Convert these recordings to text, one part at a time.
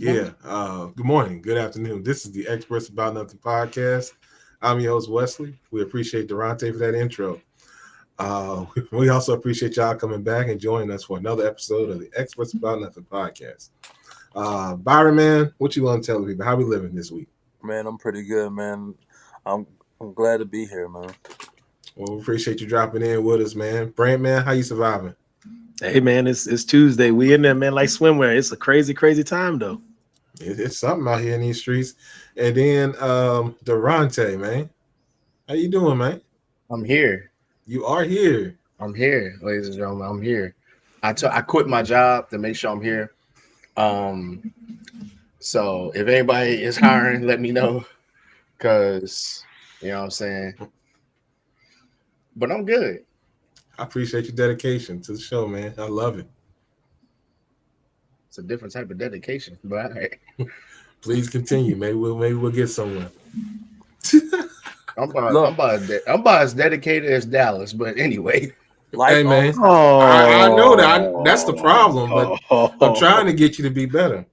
Good morning, good afternoon. This is the Experts About Nothing podcast. I'm your host, Wesley. We appreciate Durante for that intro. We also appreciate y'all coming back and joining us for another episode of the Experts About Nothing podcast. Byron, man, what you want to tell the people? How we living this week? Man, I'm pretty good, man. I'm I'm glad to be here, man. Well, we appreciate you dropping in with us, man. Brant, man, how you surviving? Hey man, it's Tuesday. We in there, man, like swimwear. It's a crazy time though. It's something out here in these streets. And then Durante, man. How you doing, man? I'm here. You are here. I'm here, ladies and gentlemen. I'm here. I quit my job to make sure I'm here. So if anybody is hiring, let me know. Cause you know what I'm saying. But I'm good. I appreciate your dedication to the show, man. I love it. It's a different type of dedication, but all right. Please continue. Maybe we'll get somewhere. I'm about as dedicated as Dallas, but anyway. Hey man, I know that's the problem, but I'm trying to get you to be better.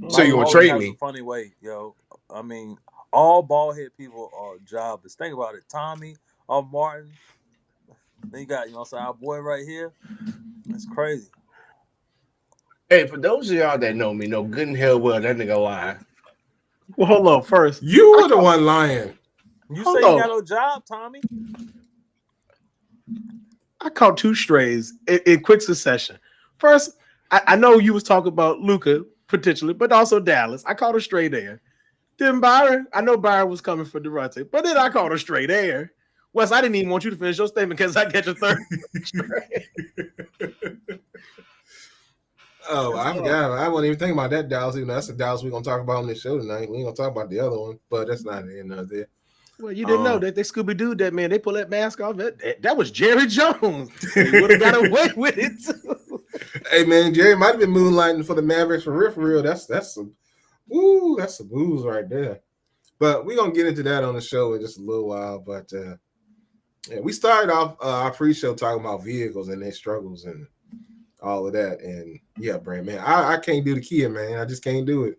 So you gonna trade me? A funny way, yo. I mean, all bald head people are jobless. Think about it, Tommy, Martin. Then you got, our boy right here. It's crazy. Hey, for those of y'all that know me, know good and hell well that nigga lying. Well, hold on. First, you were the one lying. You say you got no job, Tommy? I caught two strays in quick succession. First, I know you was talking about Luka potentially, but also Dallas. I caught a stray there. Then Byron, I know Byron was coming for Durante, but then I caught a stray there. Wes, I didn't even want you to finish your statement because I get your third stray. Oh, I forgot. I wasn't even thinking about that Dallas. Even though that's the Dallas we're gonna talk about on this show tonight. We ain't gonna talk about the other one, but that's not the end of it. Well, you didn't know that they Scooby Doo that man. They pull that mask off. That was Jerry Jones. He would have got away with it too. Hey man, Jerry might have been moonlighting for the Mavericks for real. That's some booze right there. But we're gonna get into that on the show in just a little while. But we started off our pre-show talking about vehicles and their struggles and all of that. And yeah, Brand, man, I can't do the Kia, man. I just can't do it.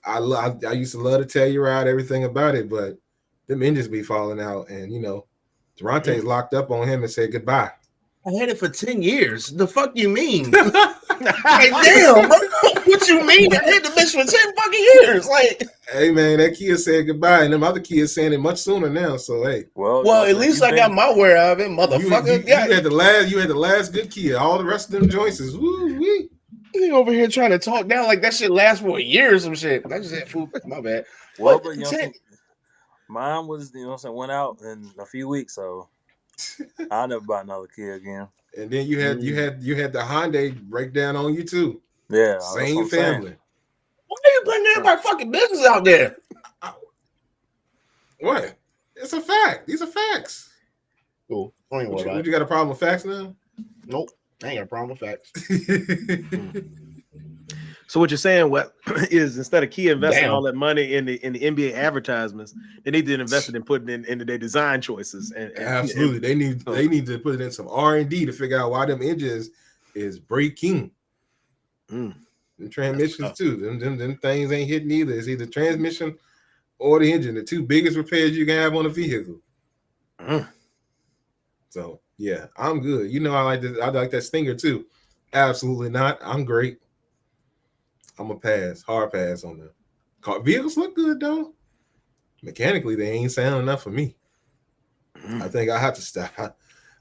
I used to love to tell you right everything about it, but them engines be falling out, and Durante's locked up on him and said goodbye. I had it for 10 years. The fuck you mean? Like, damn, bro. What you mean? I had the bitch for 10 fucking years. Like, hey man, that Kia said goodbye, and them other Kias saying it much sooner now. So hey, well, at least I got my wear out of it, motherfucker. You had the last good Kia. All the rest of them joints is woo wee. You over here trying to talk down like that shit lasts for a year or some shit. I just had food. My bad. Well, but mine was went out in a few weeks, so I'll never buy another Kia again. And then you had the Hyundai breakdown on you too. Yeah, same family. Why are you putting everybody fucking business out there? What? It's a fact. These are facts. Cool. Would you got a problem with facts now? Nope. I ain't got a problem with facts. So what you're saying is instead of Kia investing all that money in the NBA advertisements, they need to invest it in putting it into their design choices. And absolutely, they need to put it in some R&D to figure out why them engines is breaking. The transmissions too. Them things ain't hitting either. It's either transmission or the engine. The two biggest repairs you can have on a vehicle. So yeah, I'm good. I like that Stinger too. Absolutely not. I'm great. I'm a hard pass on them. Vehicles look good though. Mechanically, they ain't sound enough for me. I think I have to stop.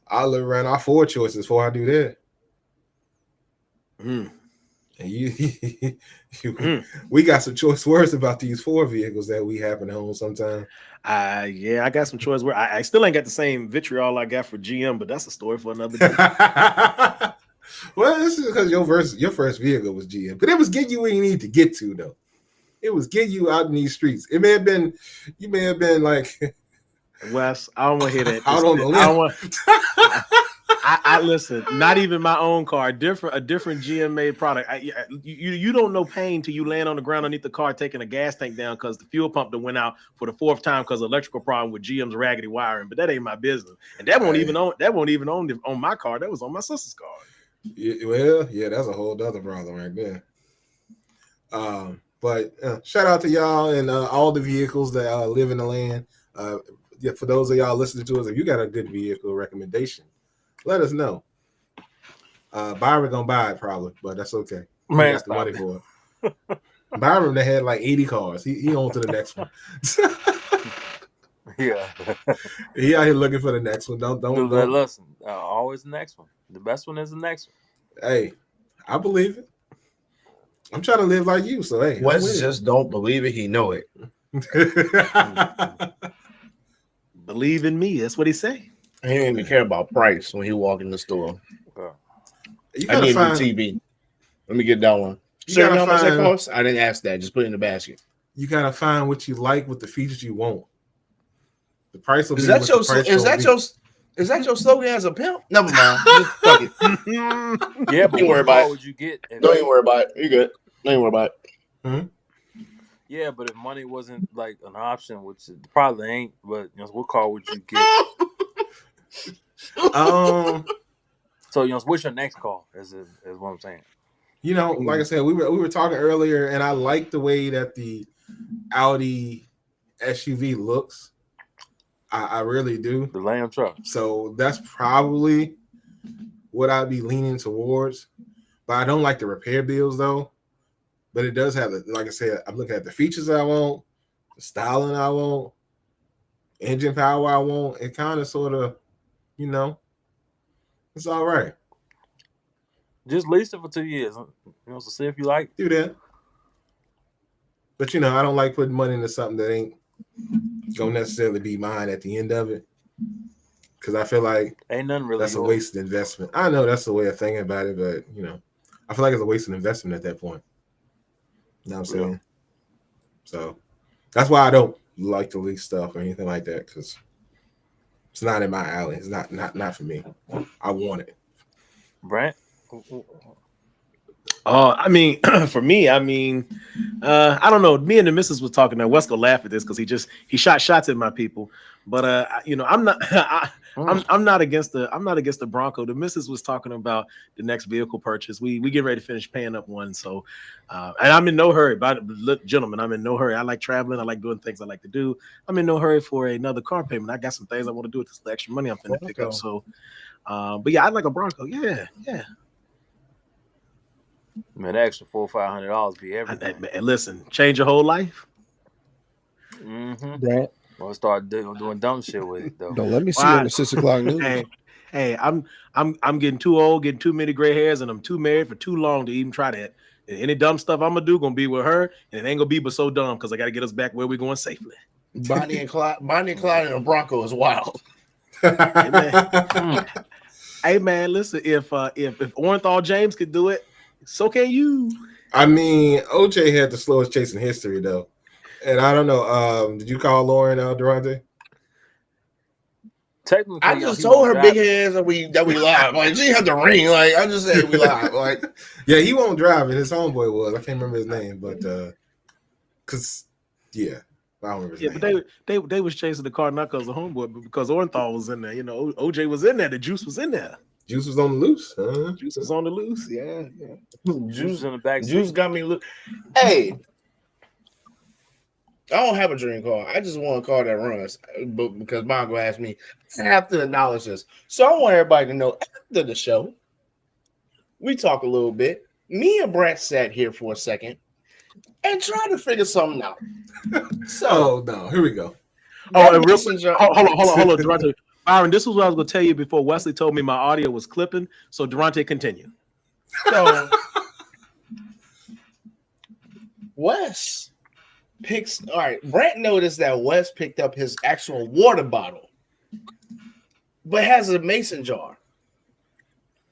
I'll look around our Ford choices before I do that. And we got some choice words about these Ford vehicles that we happen to own sometimes. Yeah, I got some choice words. I still ain't got the same vitriol I got for GM, but that's a story for another day. Well, this is because your first vehicle was GM, but it was getting you where you need to get to, though. It was getting you out in these streets. You may have been like, Wes, I don't want to hear that. I don't know. I listen. Not even my own car. A different GM made product. You don't know pain till you land on the ground underneath the car taking a gas tank down because the fuel pump that went out for the fourth time because of electrical problem with GM's raggedy wiring. But that ain't my business. And that won't even on my car. That was on my sister's car. Yeah, well, yeah, that's a whole other problem right there. But shout out to y'all and all the vehicles that live in the land. Yeah, for those of y'all listening to us, if you got a good vehicle recommendation, let us know. Byron gonna buy it probably, but that's okay. He Man, got the money stop for it. Byron that had like 80 cars. He on to the next one. Yeah. He out here looking for the next one. Don't. Listen, always the next one. The best one is the next one. Hey, I believe it. I'm trying to live like you, so hey, I'm Wes with just don't believe it. He know it. it. Believe in me. That's what he say. He didn't even care about price when he walk in the store. You I gotta need a new find. TV. Let me get that one. You Sir, gotta how much that find. costs? I didn't ask that. Just put it in the basket. You gotta find what you like with the features you want. The price will Is be that what your? the price Is gonna that be. your? Is that your slogan as a pimp? Never mind. Just fuck it. Yeah, but Don't worry what about car it. would you get? Don't even worry about it. You good? Don't even worry about it. Yeah, but if money wasn't like an option, which it probably ain't, but what car would you get? So what's your next car? Is what I'm saying. Like I said, we were talking earlier, and I like the way that the Audi SUV looks. I really do. The Lamb truck. So that's probably what I'd be leaning towards. But I don't like the repair bills though. But it does have, like I said, I'm looking at the features I want, the styling I want, engine power I want. It kind of sort of, it's all right. Just lease it for 2 years. So see if you like it. Do that. But I don't like putting money into something that ain't gonna necessarily be mine at the end of it. Because I feel like ain't nothing really that's a wasted investment. I know that's the way of thinking about it, but I feel like it's a wasted investment at that point. You know what I'm saying? Yeah. So that's why I don't like to lease stuff or anything like that, because it's not in my alley. It's not for me. I want it. Brent? I mean, for me, I don't know. Me and the missus was talking. Now Wes gonna laugh at this because he shot shots at my people. But I'm not. I'm not against the Bronco. The missus was talking about the next vehicle purchase. We get ready to finish paying up one. So, and I'm in no hurry. But look, gentlemen, I'm in no hurry. I like traveling. I like doing things I like to do. I'm in no hurry for another car payment. I got some things I want to do with this extra money I'm finna pick up. So, but yeah, I'd like a Bronco. Yeah. Man, that extra $400-500 be everything. And listen, change your whole life. Brad, Well, start doing dumb shit with it though. don't let me see on the 6 o'clock news. Hey, I'm getting too old, getting too many gray hairs, and I'm too married for too long to even try that. And any dumb stuff I'm gonna do gonna be with her, and it ain't gonna be but so dumb because I gotta get us back where we're going safely. Bonnie and Clyde in a Bronco is wild. Hey man, listen, if Orenthal James could do it, so can you. I mean, OJ had the slowest chase in history though, and I don't know. Did you call Lauren Durante? Technically, I just told her big hands that we live. Like she had the ring. Like I just said we live. Like yeah, he won't drive it. His homeboy was. I can't remember his name, but because I don't remember his name. But they was chasing the car not because of homeboy, but because Orenthal was in there. OJ was in there. The juice was in there. Juice was on the loose. Juice was on the loose. Yeah. Juice in the back. Juice got me look. Hey, I don't have a dream car. I just want a car that runs. But because Mongo asked me, I have to acknowledge this. So I want everybody to know after the show, we talk a little bit. Me and Brett sat here for a second and tried to figure something out. So, no, here we go. Oh, and real quick, hold on, Durante. Byron, this was what I was going to tell you before Wesley told me my audio was clipping. So, Durante, continue. So, Wes picks. All right, Brent noticed that Wes picked up his actual water bottle, but has a mason jar.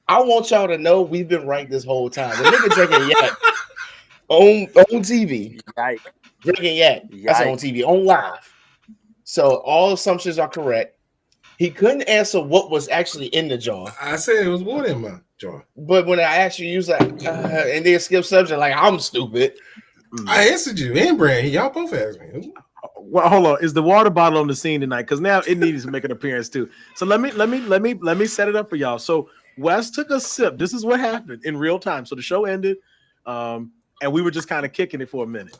I want y'all to know we've been right this whole time. The nigga drinking yak on TV. Yike. Drinking yak. That's on TV, on live. So all assumptions are correct. He couldn't answer what was actually in the jar. I said it was water in my jar. But when I actually use like, and then skip subject, like I'm stupid. I answered you and Brand. Y'all both asked me. Well, hold on. Is the water bottle on the scene tonight? Because now it needs to make an appearance too. So let me set it up for y'all. So Wes took a sip. This is what happened in real time. So the show ended. and we were just kind of kicking it for a minute.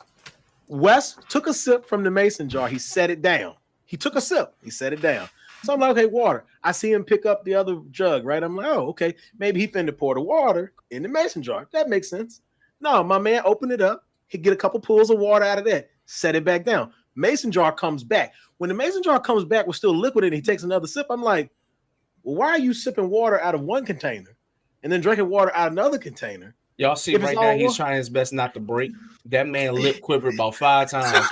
Wes took a sip from the mason jar. He set it down. He took a sip. He set it down. So I'm like, okay, water. I see him pick up the other jug, right? I'm like, oh, okay. Maybe he finna pour the water in the mason jar. That makes sense. No, my man opened it up. He get a couple pools of water out of that. Set it back down. Mason jar comes back. When the mason jar comes back with still liquid and he takes another sip, I'm like, well, why are you sipping water out of one container and then drinking water out of another container? Y'all see If it's right all now, he's water- trying his best not to break. That man lip quivered about 5 times.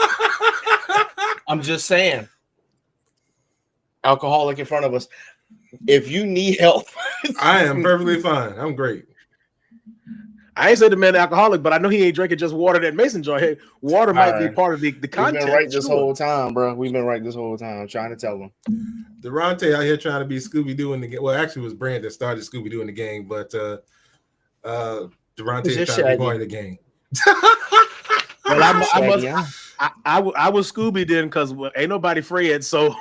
I'm just saying. Alcoholic in front of us. If you need help, I am perfectly fine. I'm great. I ain't said the man alcoholic, but I know he ain't drinking just water that mason jar. Hey, water might be right. part of the we've content. been right this sure. whole time, bro. We've been right this whole time trying to tell him. Durante out here trying to be Scooby-Doo in the game. Well, actually, it was Brand that started Scooby-Doo in the game, but Durante It's is just trying to be Shaggy. part of the game. Well, I Shaggy, must. I was Scooby then because ain't nobody Fred. So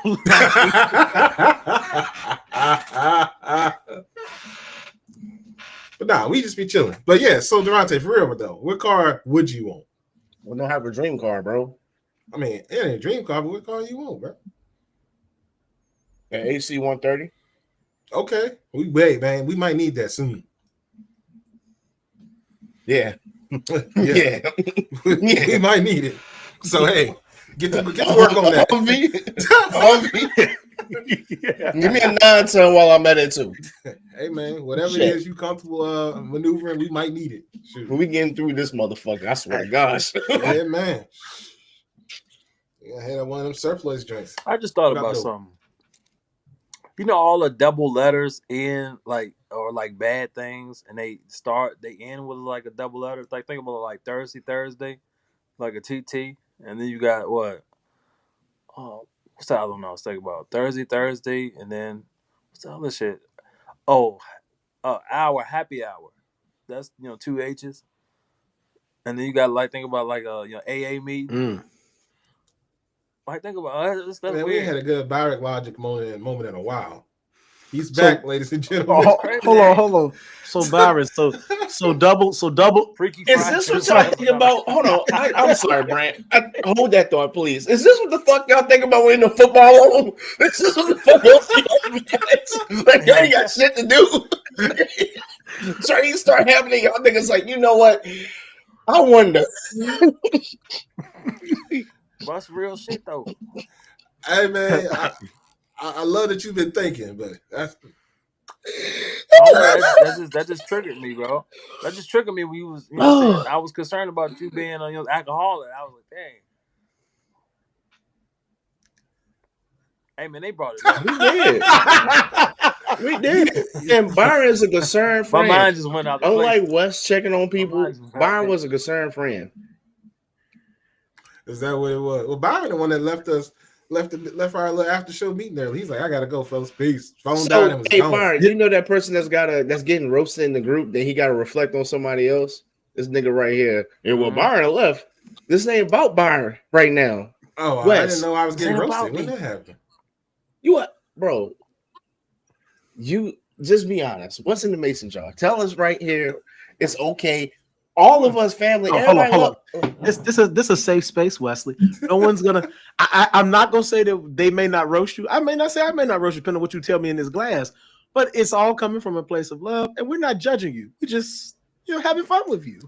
But nah, we just be chilling. But yeah, so Durante, for real though, what car would you want? We don't have a dream car, bro. I mean, it ain't a dream car, but what car you want, bro? An AC 130. Okay, wait, man, we might need that soon. Yeah. Yeah. Yeah. We might need it. So hey, get to work on that. yeah. Give me a 9-ton while I'm at it too. Hey man, whatever Shit. it is you comfortable maneuvering, we might need it. Shoot. We getting through this motherfucker. I swear to gosh. Yeah, man. Yeah, I had one of them surplus joints. I just thought What about up, though? something. You know, all the double letters in like bad things, and they end with like a double letter. Like think about like Thursday, like a TT, and then you got what? Oh, what's the other one I was thinking about? Thursday, and then what's the other shit? Oh, happy hour. That's 2 H's, and then you got like think about like AA meeting. Like think about that's Man, we weird. had a good Barrack Logic moment in a while. He's back, ladies and gentlemen. Hold on. So Byron, so double. Freaky Is Friday. this what y'all think about? Hold on. I'm sorry, Brant. Hold that thought, please. Is this what the fuck y'all think about when the football on? This is what the football like, y'all ain't got shit to do. So you start happening, y'all niggas like, you know what? I wonder. That's real shit though. Hey man, I love that you've been thinking, but that's That just triggered me, bro. That just triggered me when you was, saying, I was concerned about you being alcoholic. I was like, dang. Hey man, they brought it up. We did. And Byron's a concerned friend. My mind just went out. Unlike Wes checking on people, mind just went out Byron there. was a concerned friend. is that what it was? Well, Byron, the one that left our little after show meeting early. He's like, I gotta go, fellas. Peace. Phone down and was Hey, gone. Byron, you know that person that's getting roasted in the group that he got to reflect on somebody else? This nigga right here. And well, Byron left. This ain't about Byron right now. Oh, Wes, I didn't know I was getting ain't roasted. about When me. that happened? You what, bro? You just be honest. What's in the mason jar? Tell us right here. It's okay. All of us, family. Hold on. Everybody This is a safe space, Wesley. No one's gonna. I'm not gonna say that they may not roast you. I may not roast you, depending on what you tell me in this glass. But it's all coming from a place of love, and we're not judging you. We're just having fun with you.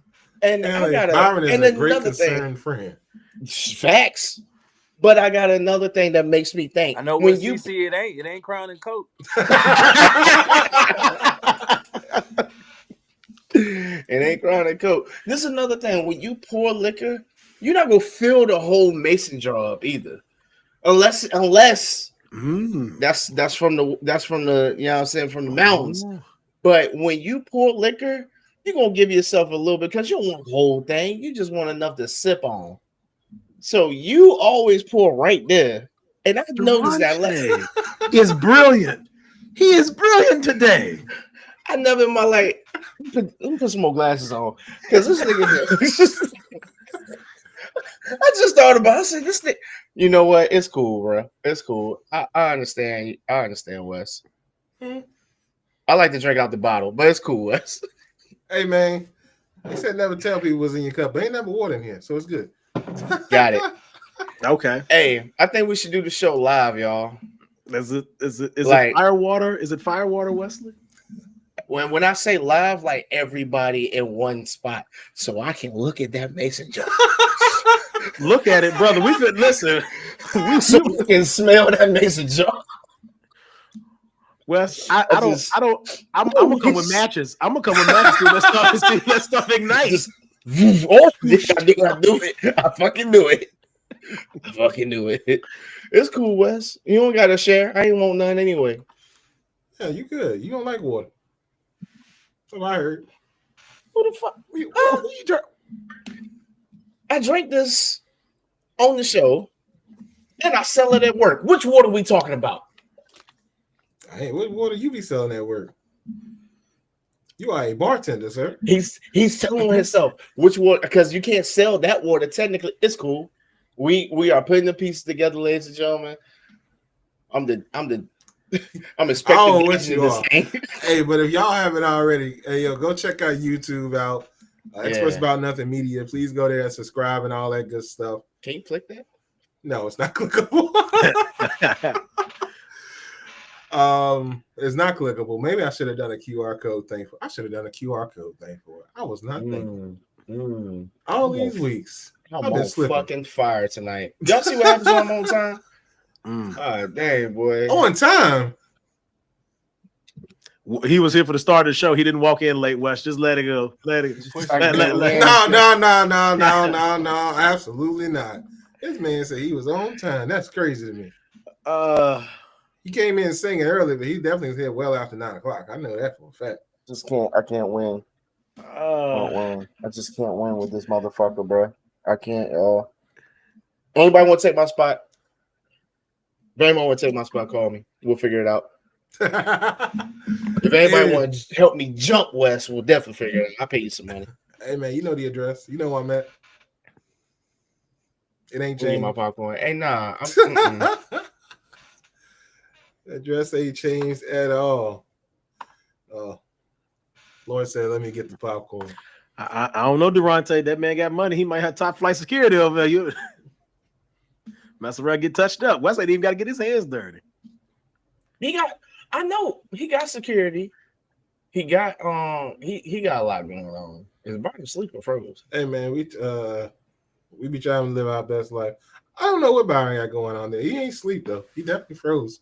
And I got Byron is and a great another concerned friend. Facts. But I got another thing that makes me think. I know when what you CC it ain't Crown and Coke. it ain't chronic coke. This is another thing. When you pour liquor, you're not gonna fill the whole mason jar up either, unless that's from the you know what I'm saying, from the mountains. But when you pour liquor, you're gonna give yourself a little bit because you don't want the whole thing. You just want enough to sip on. So you always pour right there, and I've noticed that. Is brilliant. He is brilliant today. I never in my life. Let me put some more glasses on because this nigga. I just thought about it. I said, this thing. You know what? It's cool, bro. It's cool. I understand. I understand, Wes. I like to drink out the bottle, but it's cool, Wes. Hey man, He said never tell people what's in your cup, but ain't never water in here, so it's good. Got it. Okay. Hey, I think we should do the show live, y'all. Is it Like- firewater? Is it firewater, Wesley? When I say live, like everybody in one spot, so I can look at that mason jar. Look at it, brother. We could listen. So we can smell that mason jar. Wes, I'm gonna come with matches. I'm gonna come with matches. Let's start ignite. Just, oh, I do it. I fucking do it. I fucking do it. It's cool, Wes. You don't gotta share. I ain't want none anyway. Yeah, you good. You don't like water. That's what I heard. Who the fuck? What you drink? I drank this on the show, and I sell it at work. Which water we talking about? Hey, what water you be selling at work? You are a bartender, sir. He's telling himself which water, because you can't sell that water. Technically, it's cool. We are putting the pieces together, ladies and gentlemen. I'm expecting Oh, what this you are. thing. Hey, but if y'all haven't already, hey, yo, go check out YouTube out. Experts Yeah. About Nothing Media. Please go there and subscribe and all that good stuff. Can you click that? No, it's not clickable. It's not clickable. Maybe I should have done a QR code thing for. I should have done a QR code thing for it. I was not thinking. All these weeks, I'm I've been on slipping. fucking fire tonight. Y'all see what happens when I'm on time? Oh, dang, boy. On time. He was here for the start of the show. He didn't walk in late, Wes. Just let it go. Let it. No, absolutely not. This man said he was on time. That's crazy to me. He came in singing early, but he definitely was here well after 9 o'clock. I know that for a fact. I can't win. I just can't win with this motherfucker, bro. I can't. Anybody want to take my spot? If anyone want to take my spot, call me. We'll figure it out. If anybody want to help me jump West, we'll definitely figure it out. I'll pay you some money. Hey man, you know the address. You know where I'm at. It ain't Give me changed. my popcorn. Hey, nah. Address ain't changed at all. Oh, Lord said, "Let me get the popcorn." I don't know, Durante. That man got money. He might have top flight security over there. You mess around, get touched up. Wes ain't even got to get his hands dirty. I know he got security. He got he got a lot going on. His body sleep or froze. Hey man, we be trying to live our best life. I don't know what Byron got going on there. He ain't sleep though. He definitely froze.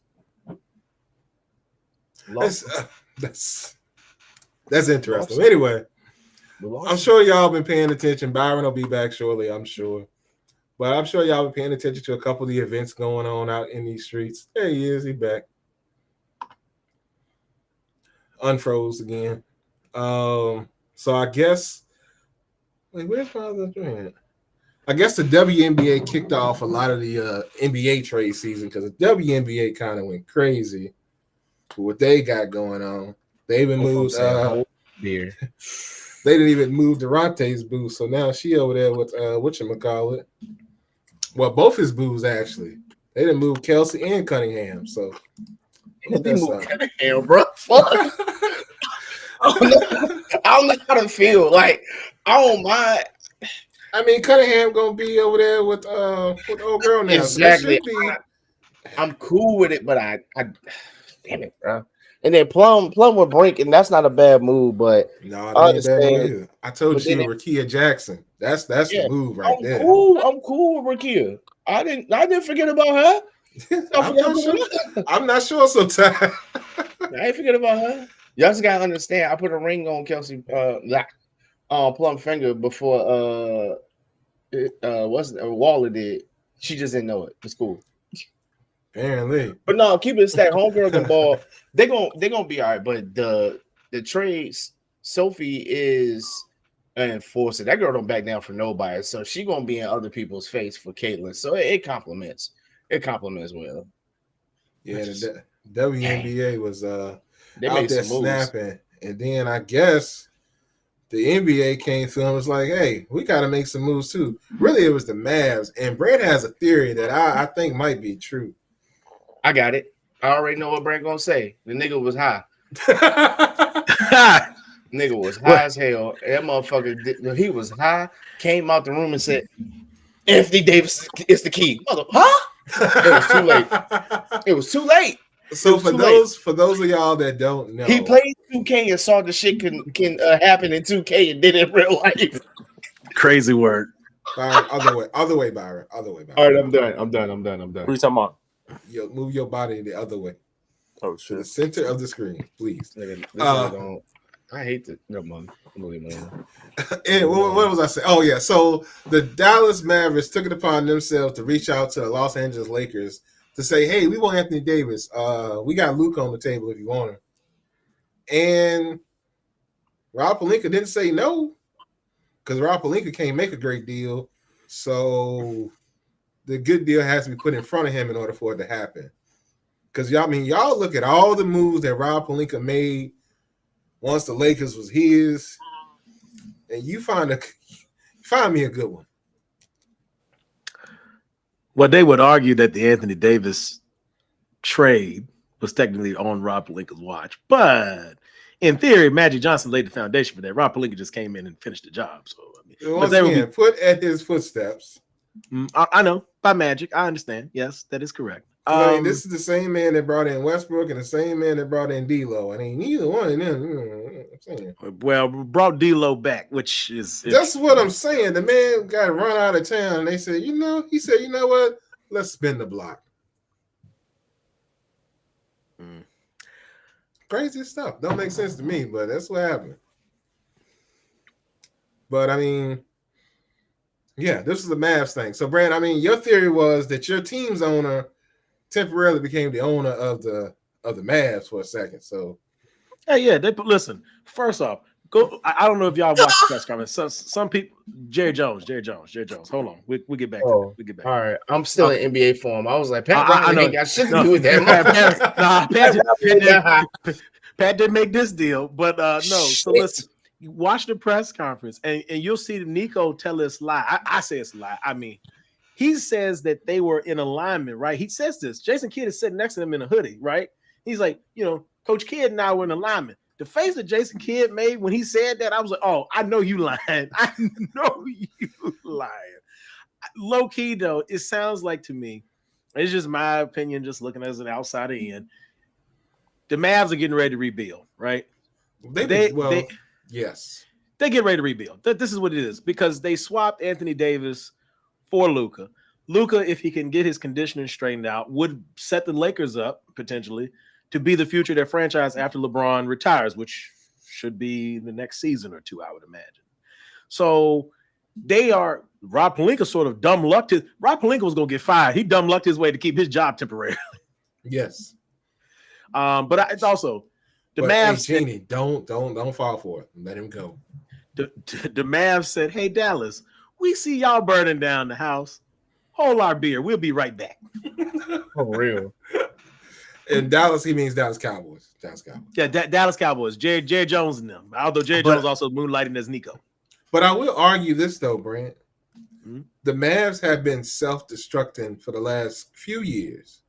That's interesting. Anyway, I'm sure y'all been paying attention. Byron will be back shortly, I'm sure. But I'm sure y'all been paying attention to a couple of the events going on out in these streets. There he is. He back. Unfroze again. So I guess where's my other friend? I guess the WNBA kicked off a lot of the NBA trade season because the WNBA kind of went crazy with what they got going on. They even moved beer. They didn't even move Durante's booth, so now she over there with whatchamacallit. Well, both his booths actually. They didn't move Kelsey and Cunningham, so They moved Cunningham, bro. Fuck. I don't know how to feel. Like, I don't mind. I mean, Cunningham gonna be over there with old girl now. Exactly. So I'm cool with it, but I damn it, bro. And then Plum with Brink, and that's not a bad move, but no, I that ain't understand. bad move either. I told But you, then Rakia Jackson. That's the move right there. I'm cool with Rakia. I didn't forget about her. I'm not sure sometimes. I ain't forget about her. Y'all just gotta understand. I put a ring on Kelsey Plum finger before Waller did. She just didn't know it. It's cool. Apparently. But no, keep it stacked. Homegirl can ball. They're gonna be all right. But the trades, Sophie is an enforcer. That girl don't back down for nobody. So she gonna be in other people's face for Caitlin. So it complements. It complements well. Yeah, the WNBA was They out made there some moves. snapping, and then I guess the NBA came through and was like, "Hey, we got to make some moves too." Really, it was the Mavs, and Brent has a theory that I think might be true. I got it. I already know what Brent gonna say. The nigga was high. Nigga was What? high as hell. That motherfucker, he was high, came out the room and said, Anthony Davis is the key. Huh? It was too late. It was too late. So was too late. for those of y'all that don't know, He played 2K and saw the shit can happen in 2K and did it in real life. Crazy word. Byron, other way, Byron. Other way, Byron. All right, I'm done. What are you talking about? Move your body the other way Oh to the shit! center of the screen, please. I hate it. No, man. And what was I saying? Oh yeah, so the Dallas Mavericks took it upon themselves to reach out to the Los Angeles Lakers to say, "Hey, we want Anthony Davis. We got Luke on the table if you want him." And Rob Pelinka didn't say no because Rob Pelinka can't make a great deal. So the good deal has to be put in front of him in order for it to happen. Because y'all look at all the moves that Rob Pelinka made once the Lakers was his, and you find me a good one. Well, they would argue that the Anthony Davis trade was technically on Rob Pelinka's watch, but in theory, Magic Johnson laid the foundation for that. Rob Pelinka just came in and finished the job. So once again, put at his footsteps. I know by Magic. I understand. Yes, that is correct. I mean, this is the same man that brought in Westbrook and the same man that brought in D'Lo. I mean, neither one of them. Well, brought D'Lo back, which is that's what I'm saying. The man got run out of town, and they said, you know what? Let's spin the block. Crazy stuff. Don't make sense to me, but that's what happened. But I mean, yeah, this is the Mavs thing. So, Brand, I mean, your theory was that your team's owner temporarily became the owner of the Mavs for a second. So, yeah. Listen. First off, go. I don't know if y'all watched the press conference. Some people, Jerry Jones. Hold on, we get back to it. We get back. All right, I'm still in NBA form. I was like, Pat Riley ain't got shit to do with that. Pat didn't make this deal, but no. So listen. You watch the press conference, and you'll see Nico tell this lie. I say it's a lie. I mean, he says that they were in alignment, right? He says this. Jason Kidd is sitting next to him in a hoodie, right? He's like, Coach Kidd and I were in alignment. The face that Jason Kidd made when he said that, I was like, oh, I know you lying. I know you lying. Low key, though, it sounds like to me, it's just my opinion, just looking as an outsider in, the Mavs are getting ready to rebuild, right? Yes. They get ready to rebuild. This is what it is because they swapped Anthony Davis for Luka. Luka, if he can get his conditioning straightened out, would set the Lakers up potentially to be the future of their franchise after LeBron retires, which should be the next season or two, I would imagine. So Rob Pelinka sort of dumb lucked Rob Pelinka was going to get fired. He dumb lucked his way to keep his job temporarily. Yes. But it's also the Mavs. Hey, Genie, don't fall for it. Let him go. The Mavs said, "Hey Dallas, we see y'all burning down the house. Hold our beer. We'll be right back." For real. In Dallas, he means Dallas Cowboys. Yeah, Dallas Cowboys. Jerry Jones and them. Although Jerry Jones also moonlighting as Nico. But I will argue this though, Brent. The Mavs have been self-destructing for the last few years.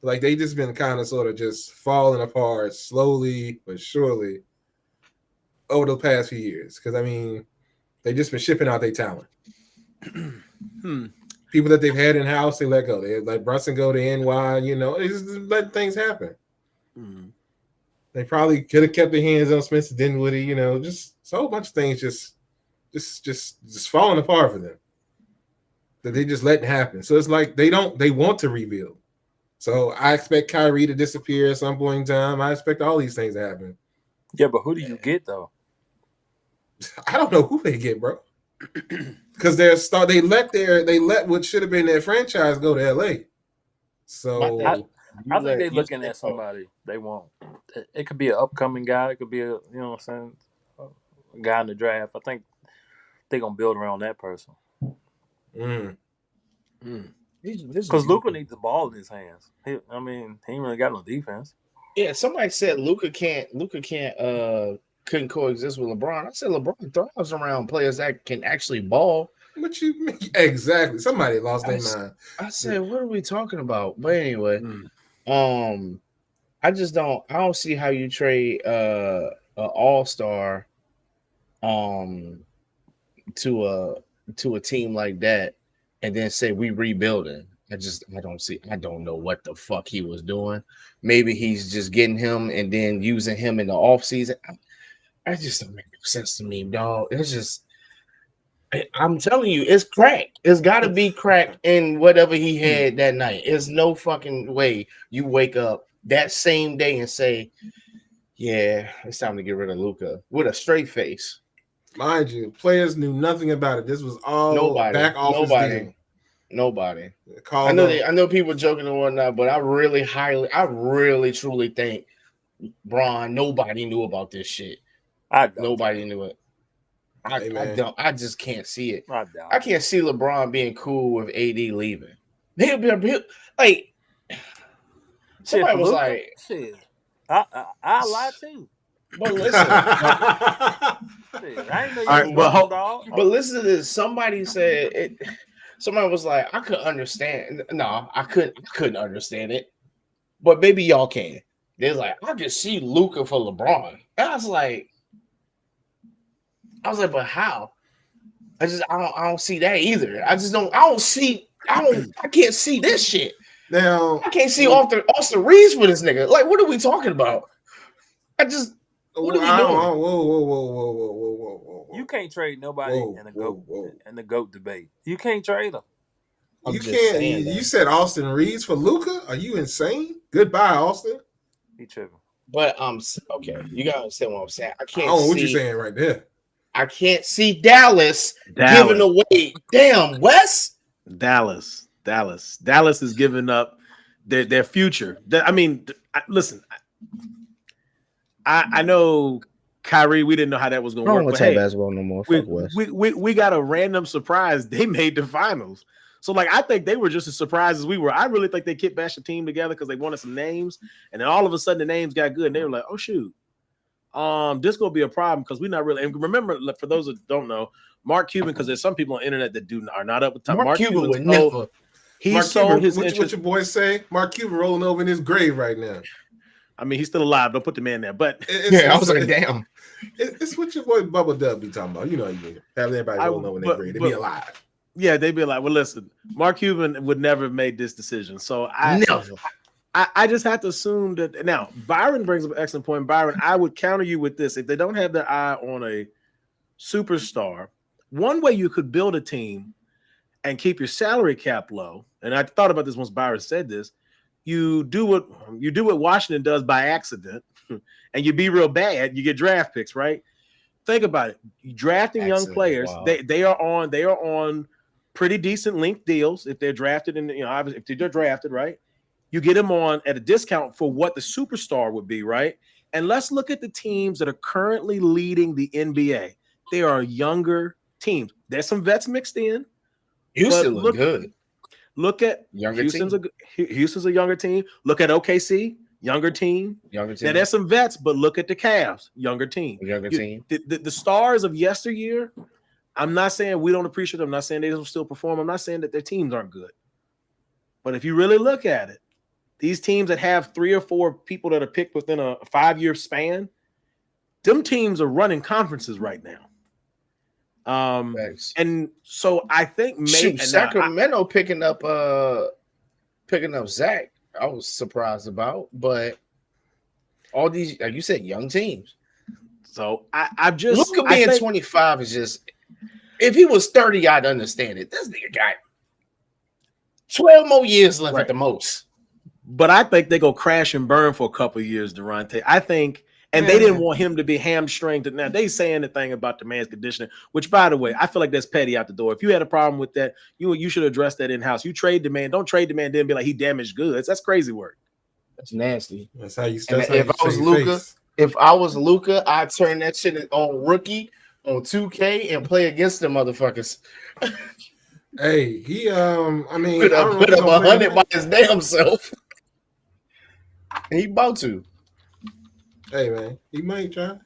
Like they just been kind of sort of just falling apart slowly but surely over the past few years. Because I mean, they just been shipping out their talent. People that they've had in house, they let go. They let Brunson go to NY. They just let things happen. They probably could have kept their hands on Spencer Dinwiddie. Just a whole bunch of things just falling apart for them. That they just letting happen. So it's like they want to rebuild. So I expect Kyrie to disappear at some point in time. I expect all these things to happen. Yeah, but who do you get though? I don't know who they get, bro. Because they let what should have been their franchise go to LA. So I think they're looking at somebody they want. It could be an upcoming guy. It could be a guy in the draft. I think they're gonna build around that person. Because Luka needs the ball in his hands. He ain't really got no defense. Yeah, somebody said Luka couldn't coexist with LeBron. I said LeBron thrives around players that can actually ball. What you mean? Exactly. Somebody lost their mind. I said, what are we talking about? But anyway, I don't see how you trade an all-star to a team like that and then say we rebuilding. I don't know what the fuck he was doing. Maybe he's just getting him and then using him in the offseason. I just don't make no sense to me, dog. It's just I'm telling you, it's crack. It's got to be crack in whatever he had that night. There's no fucking way you wake up that same day and say, yeah, it's time to get rid of Luka with a straight face. Mind you, players knew nothing about it. This was all back office deal. Nobody. I know people joking and whatnot, but I really truly think Bron, nobody knew about this shit. Nobody knew it. I just can't see it. I can't see LeBron being cool with AD leaving. He'll be like somebody was like, shit. I lie too. But listen, I ain't know you was dog. But listen to this. Somebody said it. Somebody was like, I could understand. No, I couldn't understand it. But maybe y'all can. They're like, I could see Luka for LeBron. And I was like, but how? I don't see that either. I can't see this shit. Now I can't see Austin Reeves for this nigga. Like, what are we talking about? What are we doing? Whoa. You can't trade nobody in the GOAT debate. You can't trade them. You can't. You said Austin Reeves for Luka? Are you insane? Goodbye, Austin. He tripping. But okay. You gotta understand what I'm saying. I can't. I don't know what you're saying right there. I can't see Dallas giving away. Damn, Wes. Dallas is giving up their future. Listen. I know Kyrie. We didn't know how that was going to work. I don't want to talk basketball no more. We got a random surprise. They made the finals. So, I think they were just as surprised as we were. I really think they kit bashed the team together because they wanted some names, and then all of a sudden the names got good, and they were like, "Oh shoot, this gonna be a problem because we're not really." And remember, for those that don't know, Mark Cuban, because there's some people on the internet that are not up with time. Mark Cuban would never. He sold his interest. What your boys say? Mark Cuban rolling over in his grave right now. I mean, he's still alive. Don't put the man there. But I was like, damn. It's what your boy Bubble Dub be talking about. You know, you have everybody rolling over in their grave. They be alive. Yeah, they'd be like, well, listen, Mark Cuban would never have made this decision. So I just have to assume that. Now, Byron brings up an excellent point. Byron, I would counter you with this. If they don't have their eye on a superstar, one way you could build a team and keep your salary cap low, and I thought about this once Byron said this, you do what Washington does by accident, and you be real bad, you get draft picks, right? Think about it. Drafting young players, wow. they are on pretty decent length deals if they're drafted, and if they're drafted, right? You get them on at a discount for what the superstar would be, right? And let's look at the teams that are currently leading the NBA. They are younger teams. There's some vets mixed in. Houston look good. Look at Houston's a younger team. Look at OKC, younger team. Now there's some vets, but look at the Cavs, younger team. The stars of yesteryear. I'm not saying we don't appreciate them. I'm not saying they don't still perform. I'm not saying that their teams aren't good. But if you really look at it, these teams that have 3 or 4 people that are picked within a 5-year span, them teams are running conferences right now. And so I think maybe Sacramento picking up Zach, I was surprised about, but all these, like you said, young teams. So I'm just Luka being 25 is just, if he was 30, I'd understand it. This nigga got 12 more years left at the most. But I think they go crash and burn for a couple of years, Durante. I think. And they didn't want him to be hamstringed. Now, they saying the thing about the man's conditioning, which, by the way, I feel like that's petty out the door. If you had a problem with that, you should address that in-house. You trade the man. Don't trade the man then be like he damaged goods. That's crazy work. That's nasty. That's how you If I was Luka, I'd turn that shit on rookie on 2K and play against the motherfuckers. Hey, he I mean, put up 100 by his damn self. He about to. Hey man, he might try.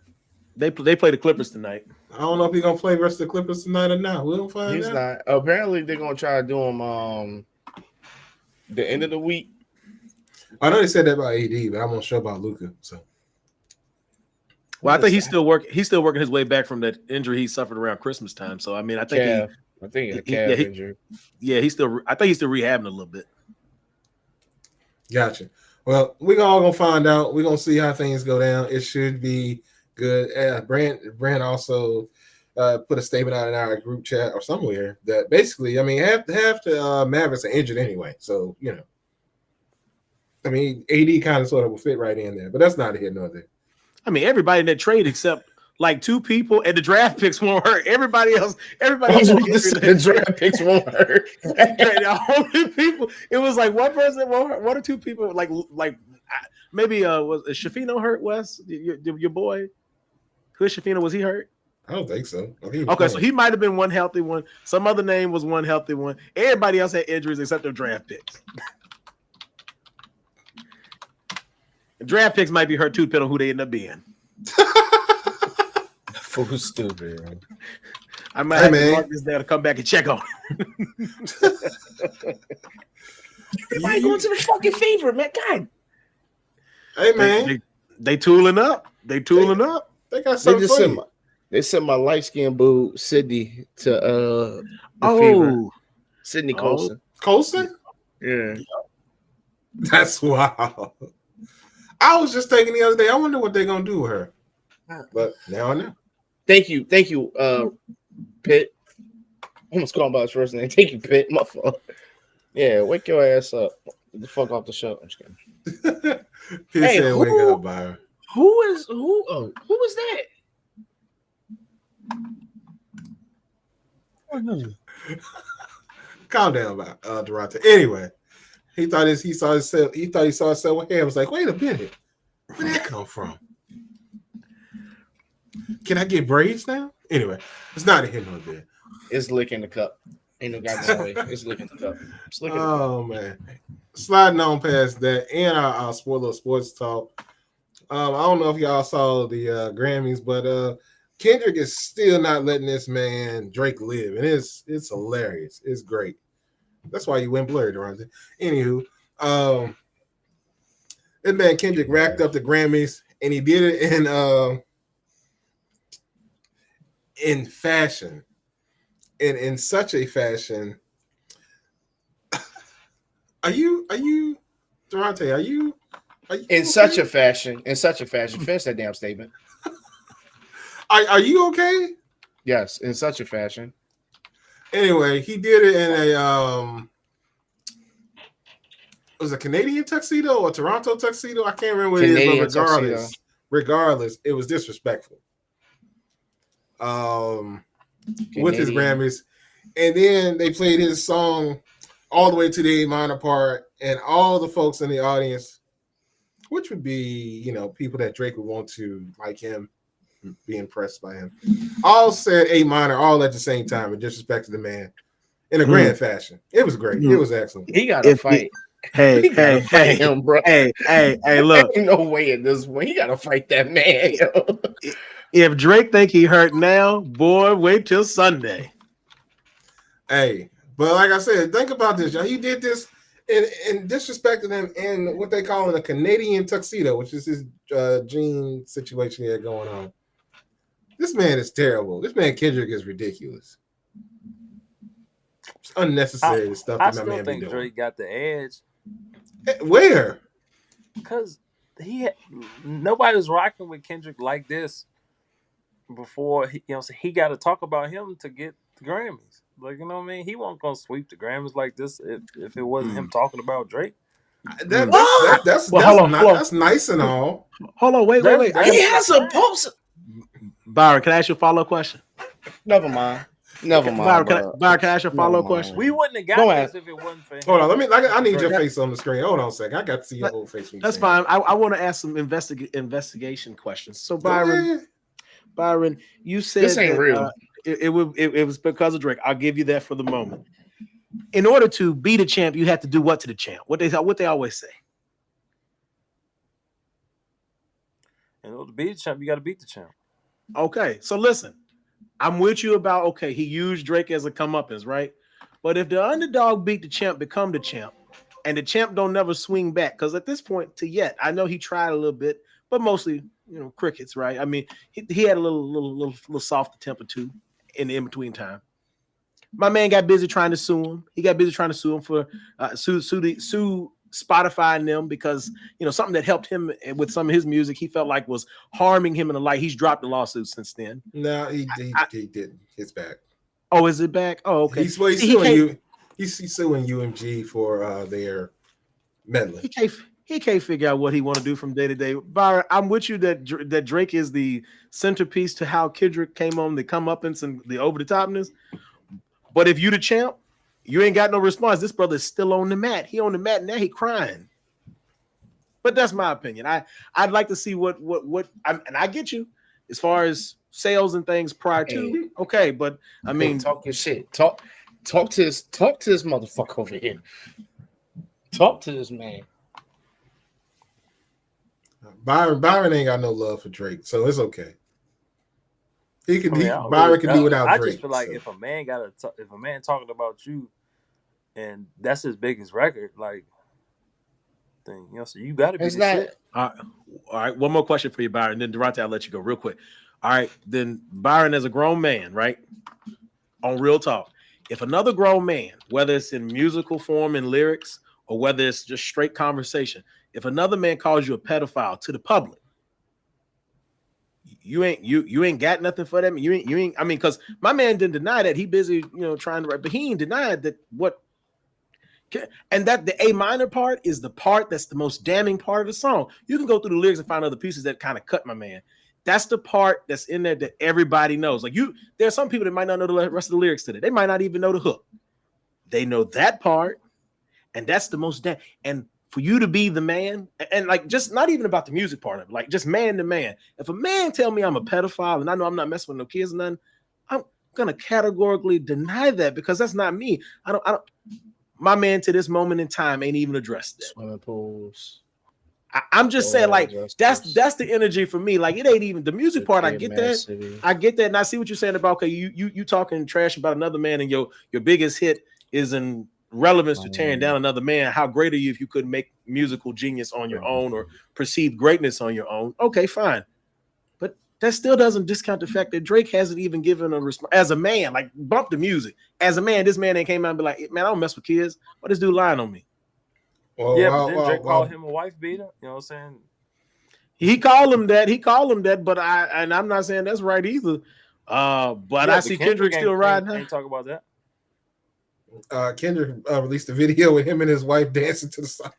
They play the Clippers tonight. I don't know if he's gonna play versus the Clippers tonight or not. We'll find out. He's not. Apparently, they're gonna try to do him the end of the week. I know they said that about AD, but I'm not sure about Luka. So Well, I think he's still working. He's still working his way back from that injury he suffered around Christmas time. So I mean, I think I think a calf injury. Yeah, he's still. I think he's still rehabbing a little bit. Gotcha. Well, we're all gonna find out. We're gonna see how things go down. It should be good. Brand also put a statement out in our group chat or somewhere that basically, I mean, half the Mavericks are injured anyway. So I mean, AD kind of sort of will fit right in there, but that's not here nor there. I mean, everybody in that trade except like 2 people and the draft picks won't hurt. Everybody else. The draft picks won't hurt. The only people. It was like one person won't hurt. 1 or 2 people. Like maybe was Shafino hurt? Wes, your boy, who Shafino, was he hurt? I don't think so. Okay, so he might have been one healthy one. Some other name was one healthy one. Everybody else had injuries except their draft picks. Draft picks might be hurt too, depending on who they end up being. Fool stupid, man. I might have to mark this down to come back and check on. Everybody going to the fucking favorite, man. God. Hey man, they tooling up. They got something for you. They sent my light skinned boo Sydney to the fever. Sydney Colson. Colson? Yeah. That's wild. I was just thinking the other day, I wonder what they're gonna do with her. But now I know. Thank you, Pitt. I almost called him by his first name. Thank you, Pitt. My fault. Yeah, wake your ass up. Get the fuck off the show. I'm just kidding. Pitt said wake up, Byron. Who was that? Calm down, Durante. Anyway, he saw himself with hair. I was like, wait a minute, where'd that come from? Can I get braids now? Anyway, it's not a hit no there. It's licking the cup. Ain't no goddamn way. It's licking the cup. Man. Sliding on past that and our sports talk. I don't know if y'all saw the Grammys, but Kendrick is still not letting this man Drake live, and it's hilarious. It's great. That's why you went blurry, Durante. Anywho, this man Kendrick racked up the Grammys, and he did it in fashion, in such a fashion. Are you, Durante? Are you in such a fashion? Finish that damn statement. Are you okay? Yes, in such a fashion. Anyway, he did it in a was it a Canadian tuxedo or a Toronto tuxedo? I can't remember what Canadian it is, but regardless, it was disrespectful. With his Grammys, and then they played his song all the way to the A minor part, and all the folks in the audience, which would be people that Drake would want to like him, be impressed by him, all said A minor all at the same time and disrespected the man in a grand fashion. It was great. It was excellent. He got to fight. Hey, him, bro. Hey, look. Ain't no way in this one. He got to fight that man, yo. If Drake think he hurt now, boy, wait till Sunday. Hey, but like I said, think about this, y'all. He did this and disrespected him in what they call a Canadian tuxedo, which is his jean situation here going on. This man is terrible. This man Kendrick is ridiculous. It's unnecessary stuff that my man be doing. I still think Drake got the edge. Where? Because nobody was rocking with Kendrick like this before. He got to talk about him to get the Grammys. Like, you know what I mean? He wasn't gonna sweep the Grammys like this if it wasn't him talking about Drake. That's nice and all. Hold on, wait. He has a pulse. Byron, can I ask you a follow-up question? Never mind. Byron, can I ask you a follow-up question? We wouldn't have got this if it wasn't for him. Hold on, I need your face on the screen. Hold on a second. I got to see your whole face. That's fine. I want to ask some investigation questions. So Byron, you said this ain't real. It was because of Drake. I'll give you that for the moment. In order to beat a champ, you have to do what to the champ? What they always say. In order to beat the champ, you got to beat the champ. Okay, so listen, I'm with you about he used Drake as a comeuppance, right? But if the underdog beat the champ, become the champ, and the champ don't never swing back, because at this point, I know he tried a little bit, but mostly, crickets, right? I mean, he had a little softer temper too in the in-between time. My man got busy trying to sue him. He got busy trying to sue him for sue Spotify and them because something that helped him with some of his music he felt like was harming him in the light. He's dropped the lawsuit since then. No, he didn't. It's back. Oh, is it back? Oh, okay. He's suing you. He's suing UMG for their meddling. He can't figure out what he want to do from day to day. Byron, I'm with you that Drake is the centerpiece to how Kendrick came on the comeuppance and the over the topness. But if you the champ, you ain't got no response. This brother is still on the mat. He on the mat now. He crying. But that's my opinion. I'd like to see what and I get you as far as sales and things prior to. Okay, but I mean, talk your shit. Talk to this motherfucker over here. Talk to this man. Byron ain't got no love for Drake, so it's okay. Byron can do do without Drake. I just feel like if a man talking about you, and that's his biggest record, like, then so you got to be. Shit. All right, one more question for you, Byron. Then Durante, I'll let you go real quick. All right, then Byron, as a grown man, right? On Real Talk, if another grown man, whether it's in musical form and lyrics or whether it's just straight conversation, if another man calls you a pedophile to the public, you ain't got nothing for them. You ain't. I mean, because my man didn't deny that. He busy, trying to write, but he ain't denied that what. And that the A minor part is the part that's the most damning part of the song. You can go through the lyrics and find other pieces that kind of cut my man. That's the part that's in there that everybody knows. Like there are some people that might not know the rest of the lyrics to it. They might not even know the hook. They know that part, and that's the most damn. And for you to be the man, and like just not even about the music part of it, like just man to man. If a man tell me I'm a pedophile and I know I'm not messing with no kids or nothing, I'm gonna categorically deny that because that's not me. I don't. My man to this moment in time ain't even addressed that. Swimming pools. I'm just saying, like that's the energy for me. Like it ain't even the music part. I get that. City. I get that, and I see what you're saying about okay, you talking trash about another man, and your biggest hit is in relevance to tearing down another man. How great are you if you could make musical genius on your own or perceived greatness on your own? Okay, fine. But that still doesn't discount the fact that Drake hasn't even given a response as a man, like bump the music. As a man, this man ain't came out and be like, man, I don't mess with kids. Why this dude lying on me? Well, but then Drake called him a wife beater. You know what I'm saying? He called him that, but I'm not saying that's right either. But I see Kendrick still riding. Ain't talk about that. Kendrick released a video with him and his wife dancing to the song.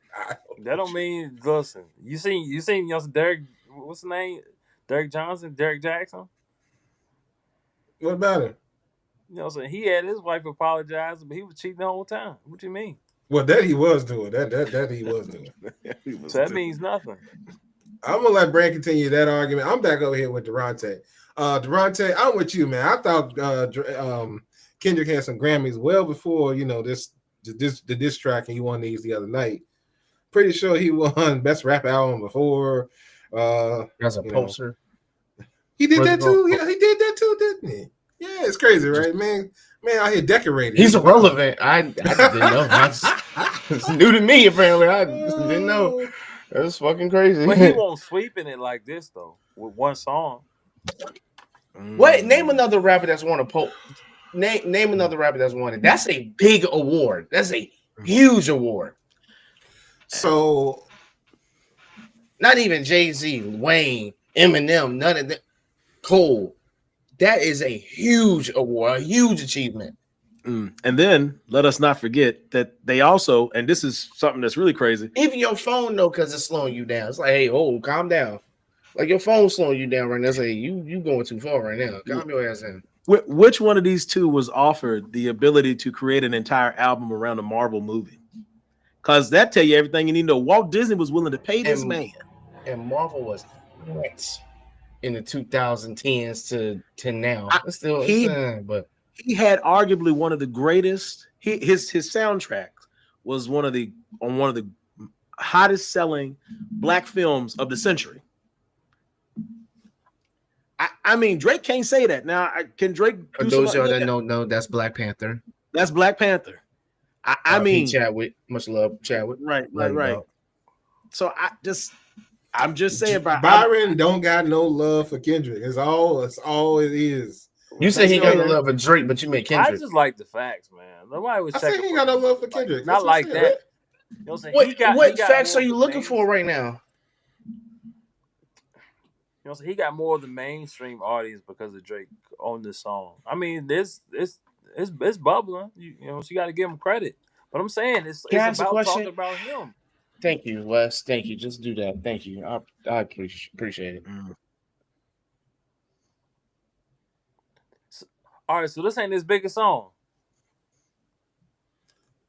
That don't mean listen. You seen Derek? What's the name? Derek Johnson, Derek Jackson. What about him? So he had his wife apologizing, but he was cheating the whole time. What you mean? Well, that he was doing. That he was doing. So that means nothing. I'm gonna let Brand continue that argument. I'm back over here with Durante. Durante, I'm with you, man. I thought Kendrick had some Grammys well before the diss track, and he won these the other night. Pretty sure he won Best Rap Album before. As a poster. He did that too. Yeah, he did that too, didn't he? Yeah, it's crazy, right, man? Man, out here decorated. He's irrelevant. I didn't know. It's new to me, apparently. I didn't know. That's fucking crazy. But he won't sweep in it like this, though, with one song. What? Name another rapper that's won a Name another rapper that's won it. That's a big award. That's a huge award. So, not even Jay-Z, Wayne, Eminem, none of them. Cole. That is a huge award, a huge achievement. And then let us not forget that they also, and this is something that's really crazy. Even your phone, though, because it's slowing you down. It's like, hey, calm down. Like your phone's slowing you down right now. It's like you going too far right now. Calm your ass in. Which one of these two was offered the ability to create an entire album around a Marvel movie? Because that tell you everything you need to know. Walt Disney was willing to pay this man. And Marvel was nuts in the 2010s to now. But he had arguably one of the greatest. His soundtrack was one of the hottest selling black films of the century. I mean, Drake can't say that. Now, can Drake? For those y'all that don't know, that's Black Panther. That's Black Panther. I mean, Chadwick, much love, Chadwick. Right. So I'm just saying, Byron don't got no love for Kendrick. It's all it is. You say he got no love for Drake, but you make Kendrick. I just like the facts, man. Nobody was I checking. say he ain't got no love for Kendrick. Not like that. Right? You know what I'm saying? What facts are you looking for right now? You know, so he got more of the mainstream audience because of Drake on this song. I mean, it's bubbling. You know, so you got to give him credit. But I'm saying it's about talking about him. Thank you, Wes. Thank you. Just do that. Thank you. I appreciate it. All right, so this ain't his biggest song.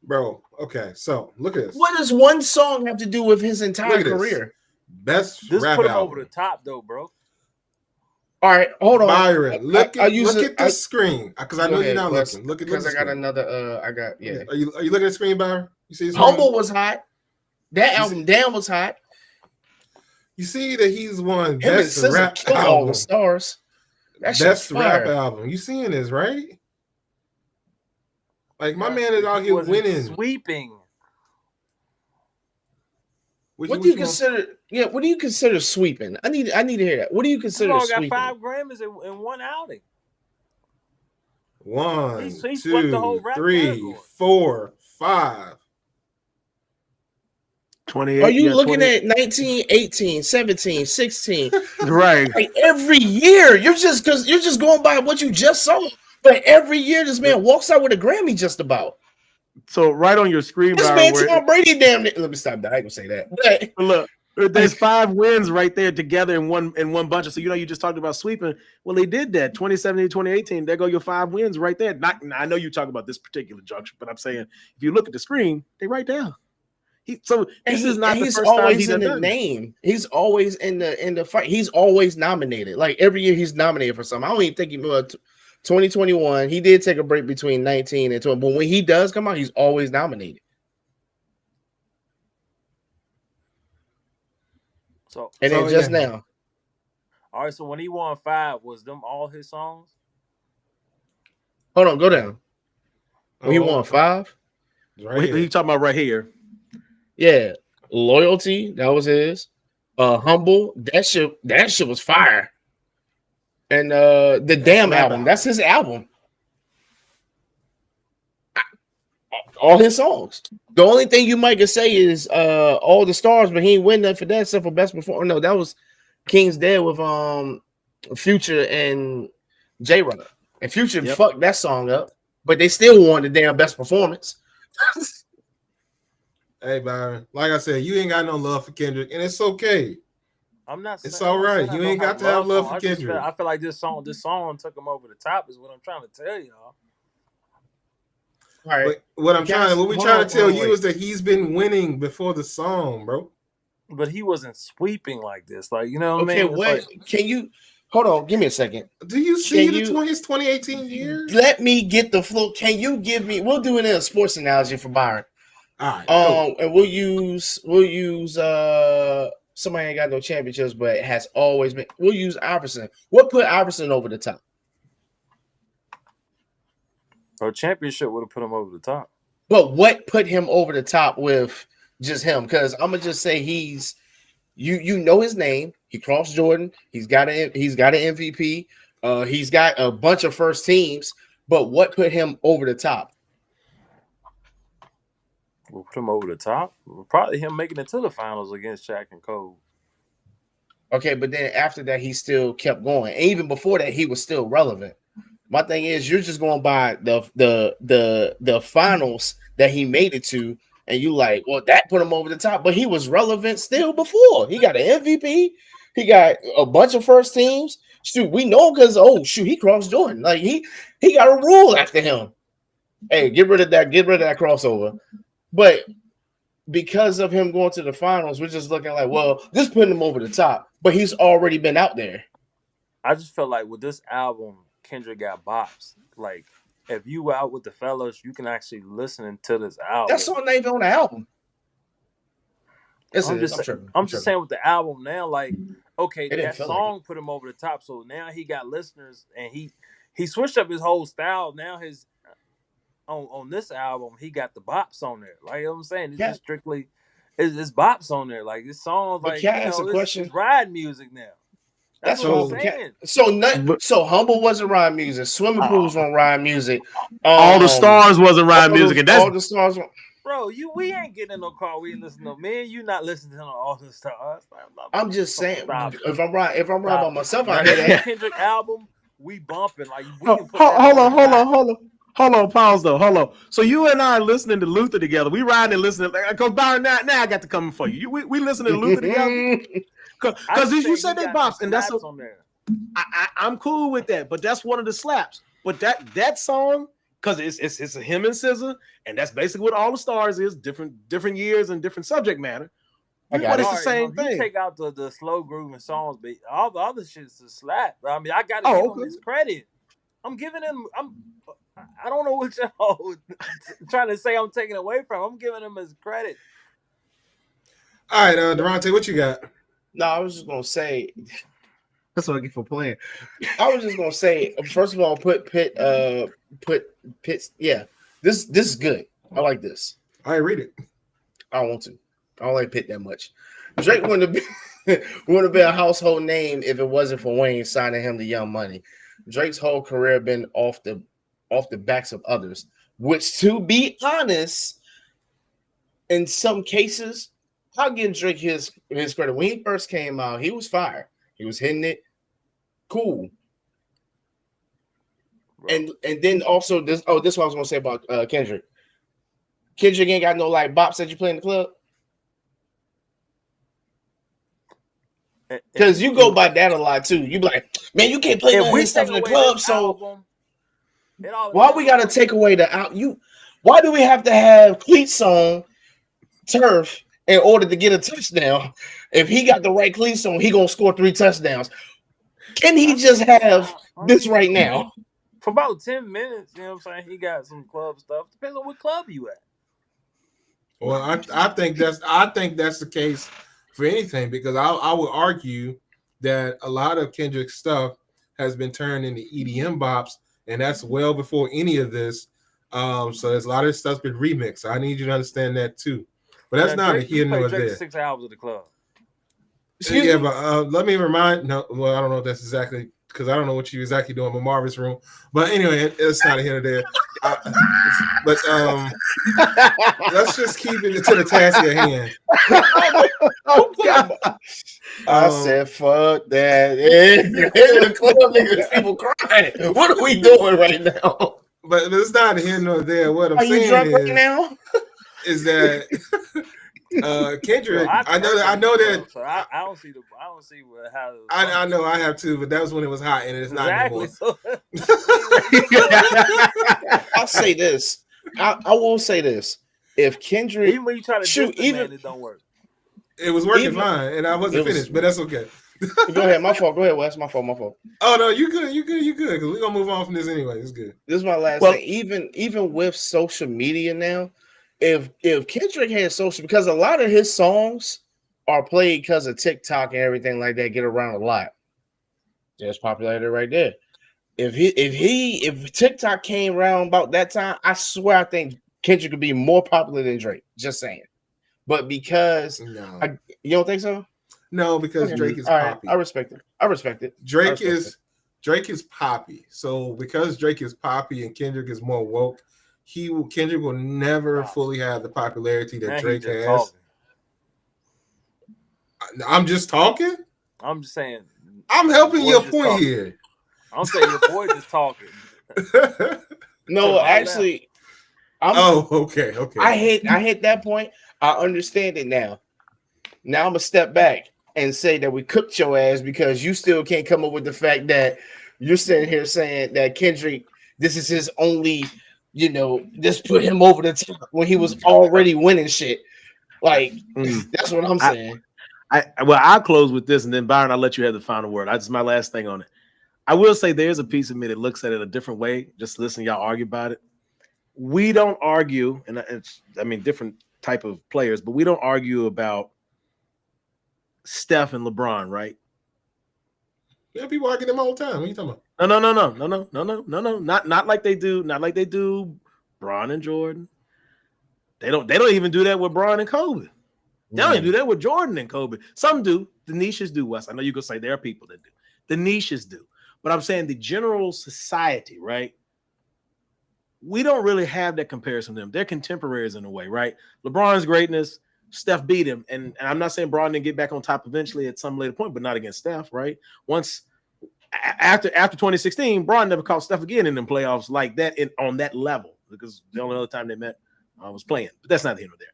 Bro, okay, so look at this. What does one song have to do with his entire career? This put him album. over the top, though, bro. All right, hold on. Byron, look at the screen because I know you're not looking. Look at because I got screen. another. Are you looking at the screen, Byron? You see the Humble was hot. That album, Damn, was hot. You see that he's won best rap album. All the stars. Best rap album. You seeing this, right? Like my man is out here winning, sweeping. What do you consider? Yeah, what do you consider sweeping? I need to hear that. What do you consider sweeping? Got 5 Grammys in one outing. 1, 2, 3, 4, 5. 28. Are you looking at 19, 18, 17, 16? Right. Like every year, you're just going by what you just saw. But every year, this man walks out with a Grammy just about. So right on your screen, this man Tom Brady, damn it. Let me stop that. I ain't gonna say that. But look, there's 5 wins right there together in one bunch. So you just talked about sweeping. Well, they did that 2017, 2018. There go your 5 wins right there. I know you talk about this particular junction, but I'm saying if you look at the screen, they right there. This is not the first time he's in the name. He's always in the fight. He's always nominated. Like every year, he's nominated for something. I don't even think he was 2021. He did take a break between 19 and 20, but when he does come out, he's always nominated. Now. All right, so when he won 5, was them all his songs? Hold on, go down. When he won 5? Right he talking about right here. Yeah. Loyalty, that was his. Humble, that shit was fire. And the Damn album, that's his album. All his songs. The only thing you might could say is All the Stars, but he ain't win nothing for that except for best performance. No, that was King's Dead with Future and J Runner. And Future fucked that song up, but they still won the damn best performance. Hey, Byron, like I said, you ain't got no love for Kendrick, and it's okay. I'm not. It's all right. You ain't got to have love for Kendrick. I feel like this song took him over the top. Is what I'm trying to tell y'all. All right. But what we trying to tell you is that he's been winning before the song, bro. But he wasn't sweeping like this. Like, you know what I mean? What? Can you hold on? Give me a second. Do you see his 2018 year? Let me get the flow. Can you give me? We'll do it in a sports analogy for Byron. All right. And we'll use somebody ain't got no championships, but has always been. We'll use Iverson. What put Iverson over the top? A championship would have put him over the top. But what put him over the top with just him? Because I'm gonna just say he's you know his name. He crossed Jordan. He's got an MVP. He's got a bunch of first teams. But what put him over the top? We'll put him over the top. Probably him making it to the finals against Shaq and Kobe. Okay, but then after that, he still kept going. And even before that, he was still relevant. My thing is, you're just going by the finals that he made it to, and you like, well, that put him over the top. But he was relevant still before. He got an MVP. He got a bunch of first teams. Shoot, we know because he crossed Jordan. Like he got a rule after him. Hey, get rid of that crossover. But because of him going to the finals, we're just looking like, well, this putting him over the top. But he's already been out there. I just felt like with this album, Kendrick got bops. Like, if you out with the fellas, you can actually listen to this album. That's not even on the album. I'm just saying with the album now, like, okay, that song put him over the top. So now he got listeners, and he switched up his whole style. Now on this album, he got the bops on there. Like, you know what I'm saying? It's just strictly It's bops on there. Like this song's But like can I ask a it's question? ride music now. That's what I'm saying. So Humble wasn't ride music. Swimming pools weren't ride music. All the stars wasn't ride music, and that's all the stars. Bro, we ain't getting in no car. We ain't listening to me and you not listening to all the stars. I'm just saying. Stop. If I'm right by myself, I Now, hear that that. Kendrick album, we bumping like we hold can put that on, pause though, hold on. So you and I are listening to Luther together. We riding and listening. Because Byron, now I got to come for you. We listening to Luther together. Because you said they bops, and that's on there. I'm cool with that, but that's one of the slaps. But that song, because it's a him and SZA, and that's basically what All the Stars is. Different years and different subject matter. But it's the same thing. You take out the slow grooving songs, but all the other shit's a slap. I mean, I got to give him his credit. I'm giving him. I don't know what y'all trying to say. I'm taking away from. I'm giving him his credit. All right, Durante, what you got? No, I was just gonna say. That's what I get for playing. I was just gonna say, first of all, put Pitt. Yeah, this is good. I like this. All right, read it. I don't want to. I don't like Pitt that much. Drake wouldn't have been a household name if it wasn't for Wayne signing him to Young Money. Drake's whole career been off the backs of others, which, to be honest, in some cases, I'll give Drake his credit. When he first came out, he was fire. He was hitting it. Cool. And then also this is what I was gonna say about Kendrick. Kendrick ain't got no like bops that you play in the club. Because you go by that a lot too. You be like, man, you can't play that stuff in the club. So why we gotta take away the out? Why do we have to have cleats on turf in order to get a touchdown? If he got the right cleats on, he gonna score 3 touchdowns. Can he just have this right now? For about 10 minutes, you know what I'm saying? He got some club stuff. Depends on what club you at. Well, I think that's the case for anything, because I would argue that a lot of Kendrick's stuff has been turned into EDM bops, and that's well before any of this. So there's a lot of stuff's been remixed. So I need you to understand that too. But that's not here nor there. 6 hours at the club. But let me remind. No, well, I don't know if that's exactly, because I don't know what you exactly doing in Marvin's room. But anyway, it's not here or there. But let's just keep it to the task at hand. I said, "Fuck that!" In the club, niggas, people crying. What are we doing right now? But it's not here nor there. What I'm saying is, you drunk right now? Is that Kendrick? I know that. So I don't see how. I know I have too, but that was when it was hot, and it's not anymore. I'll say this. I will say this. If Kendrick, even when you try to shoot, man, it don't work. It was working fine, and I wasn't finished, but that's okay. Go ahead, my fault. Go ahead, Wes. My fault. Oh no, you good. Because we're gonna move on from this anyway. It's good. This is my last thing. Even with social media now, if Kendrick had social, because a lot of his songs are played because of TikTok and everything like that, get around a lot. There's popularity right there. If TikTok came around about that time, I swear I think Kendrick could be more popular than Drake. Just saying. But because you don't think so? No, because Drake is poppy. I respect it. Drake is poppy. So because Drake is poppy and Kendrick is more woke, Kendrick will never fully have the popularity that Drake has. Talking. I'm just talking. I'm just saying. I'm helping your point here. I'm saying your boy just talking. No, actually. Okay. I hit that point. I understand it now. Now I'm gonna step back and say that we cooked your ass because you still can't come up with the fact that you're sitting here saying that Kendrick, this is his only, just put him over the top when he was already winning shit. Like that's what I'm saying. I'll close with this, and then Byron, I'll let you have the final word. That's my last thing on it. I will say there's a piece of me that looks at it a different way. Just listen, y'all argue about it. We don't argue, and different type of players, but we don't argue about Steph and LeBron, right? Yeah, people argue them all the time. What are you talking about? No. Not like they do. Not like they do Bron and Jordan. They don't even do that with Bron and Kobe. They don't even do that with Jordan and Kobe. Some do. The niches do, Wes. I know you could say there are people that do. The niches do. But I'm saying the general society, right? We don't really have that comparison to them. They're contemporaries in a way, right? LeBron's greatness, Steph beat him. And I'm not saying Bron didn't get back on top eventually at some later point, but not against Steph, right? Once after 2016, Bron never caught Steph again in them playoffs like that on that level, because the only other time they met was playing. But that's not here nor there.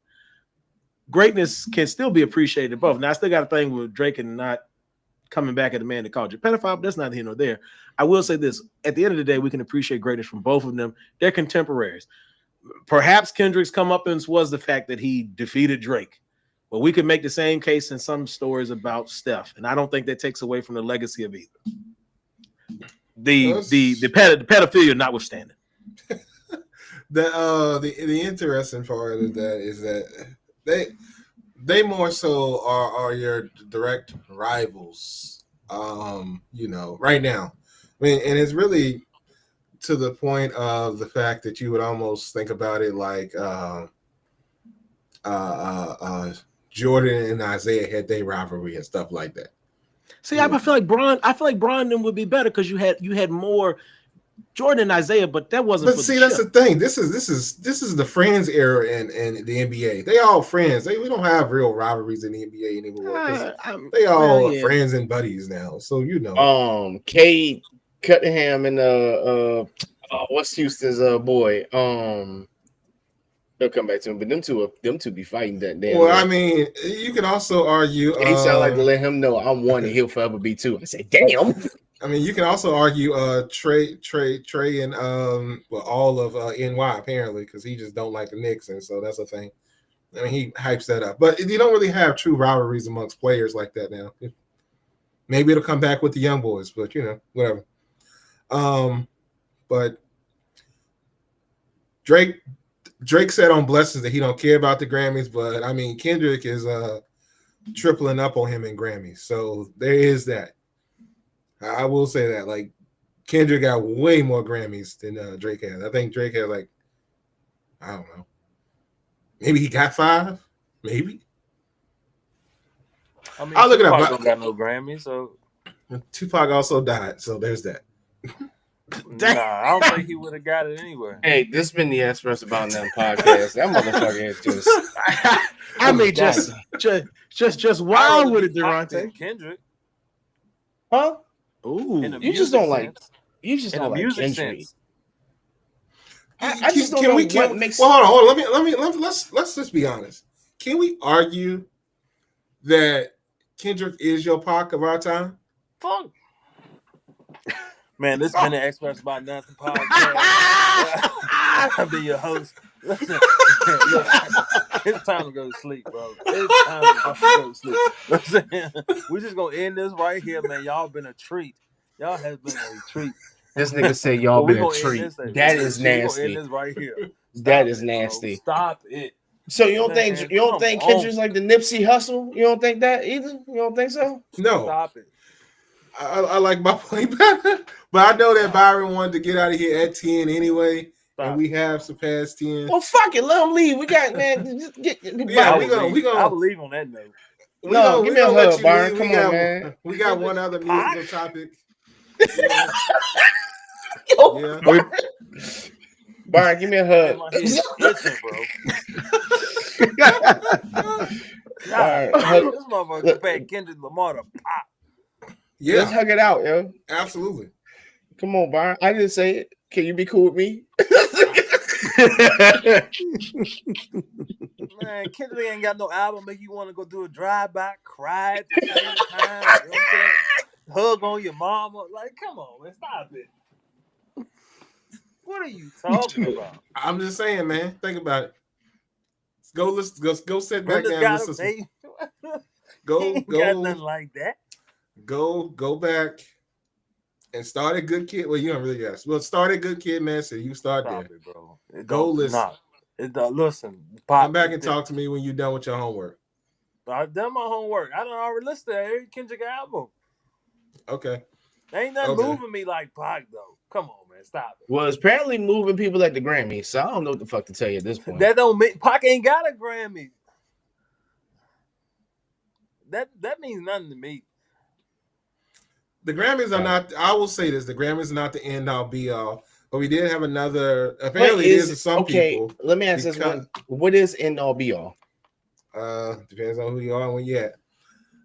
Greatness can still be appreciated both. Now, I still got a thing with Drake and not coming back at the man that called you pedophile, but that's not here nor there. I will say this. At the end of the day, we can appreciate greatness from both of them. They're contemporaries. Perhaps Kendrick's comeuppance was the fact that he defeated Drake. But we could make the same case in some stories about Steph, and I don't think that takes away from the legacy of either. The pedophilia notwithstanding. The interesting part of that is that they more so are your direct rivals, right now. I mean, and it's really to the point of the fact that you would almost think about it like Jordan and Isaiah had their rivalry and stuff like that. See, I feel like Bron and them would be better because you had more Jordan and Isaiah, but that wasn't. But see, that's the thing. This is the friends era in the NBA. They all friends. We don't have real rivalries in the NBA anymore. They all friends and buddies now. So Cade Cunningham and what's Houston's boy? They'll come back to him, but them two be fighting that damn. Well, I mean, you can also argue. He sound like to let him know I'm one and he'll forever be two. I say, damn. I mean, you can also argue Trey and all of NY apparently, because he just don't like the Knicks, and so that's a thing. I mean, he hypes that up, but you don't really have true rivalries amongst players like that now. Maybe it'll come back with the young boys, but whatever. But Drake said on Blessings that he don't care about the Grammys, but I mean, Kendrick is tripling up on him in Grammys, so there is that. I will say that, like, Kendrick got way more Grammys than Drake has. I think Drake has, like, I don't know. Maybe he got 5? Maybe. I mean, Tupac don't got no Grammys, so. Tupac also died, so there's that. Nah, I don't think he would have got it anyway. Hey, this been the Express About Nothing podcast. That motherfucker is just. I mean, just wild with it, Durante. Kendrick. Huh? Ooh, you just don't like. You just don't like Kendrick. I just don't know what makes. Well, hold on. Let's just be honest. Can we argue that Kendrick is your Pac of our time? Fuck. Man, this has been the Express About Nothing podcast. I've been your host. Listen, it's time to go to sleep, bro. It's time to go to sleep. Listen, we're just gonna end this right here, man. Y'all been a treat. Y'all has been a treat. This nigga said y'all been a treat. That is nasty. End this right here. That is nasty. Stop it. So you don't think Kendrick's like the Nipsey Hussle? You don't think that either? You don't think so? No. Stop it. I like my play better, but I know that Byron wanted to get out of here at 10 anyway. And we have surpassed 10. Well, fuck it, let him leave. We got man. We gonna. I believe on that note. No, give me a hug, Byron. Come on, man. We got one other musical topic. Yeah. Byron, give me a hug. Listen, bro. Right. This motherfucker back Kendrick Lamar to pop. Yeah, let's hug it out, yo. Absolutely. Come on, Byron. I didn't say it. Can you be cool with me? Man, Kendrick ain't got no album make you want to go do a drive-by, cry at the same time. You know what I'm saying? Hug on your mama. Like, come on, man. Stop it. What are you talking about? I'm just saying, man. Think about it. Go sit back down. Go. Got nothing like that. Go back and start a good kid. Well, you don't really guess. Well, start a good kid, man. So you start Stop there, it, bro. Go listen. Listen. Come back and talk to me when you're done with your homework. I've done my homework. I done already listened to every Kendrick album. Okay. There ain't nothing moving me like Pac, though. Come on, man. Stop it. Well, it's apparently moving people at the Grammys, so I don't know what the fuck to tell you at this point. That don't mean Pac ain't got a Grammy. that means nothing to me. The Grammys are not. I will say this: the Grammys are not the end all be all. But we did have another. Apparently, it is to some people. Let me ask this one: what is end all be all? Depends on who you are and where you at.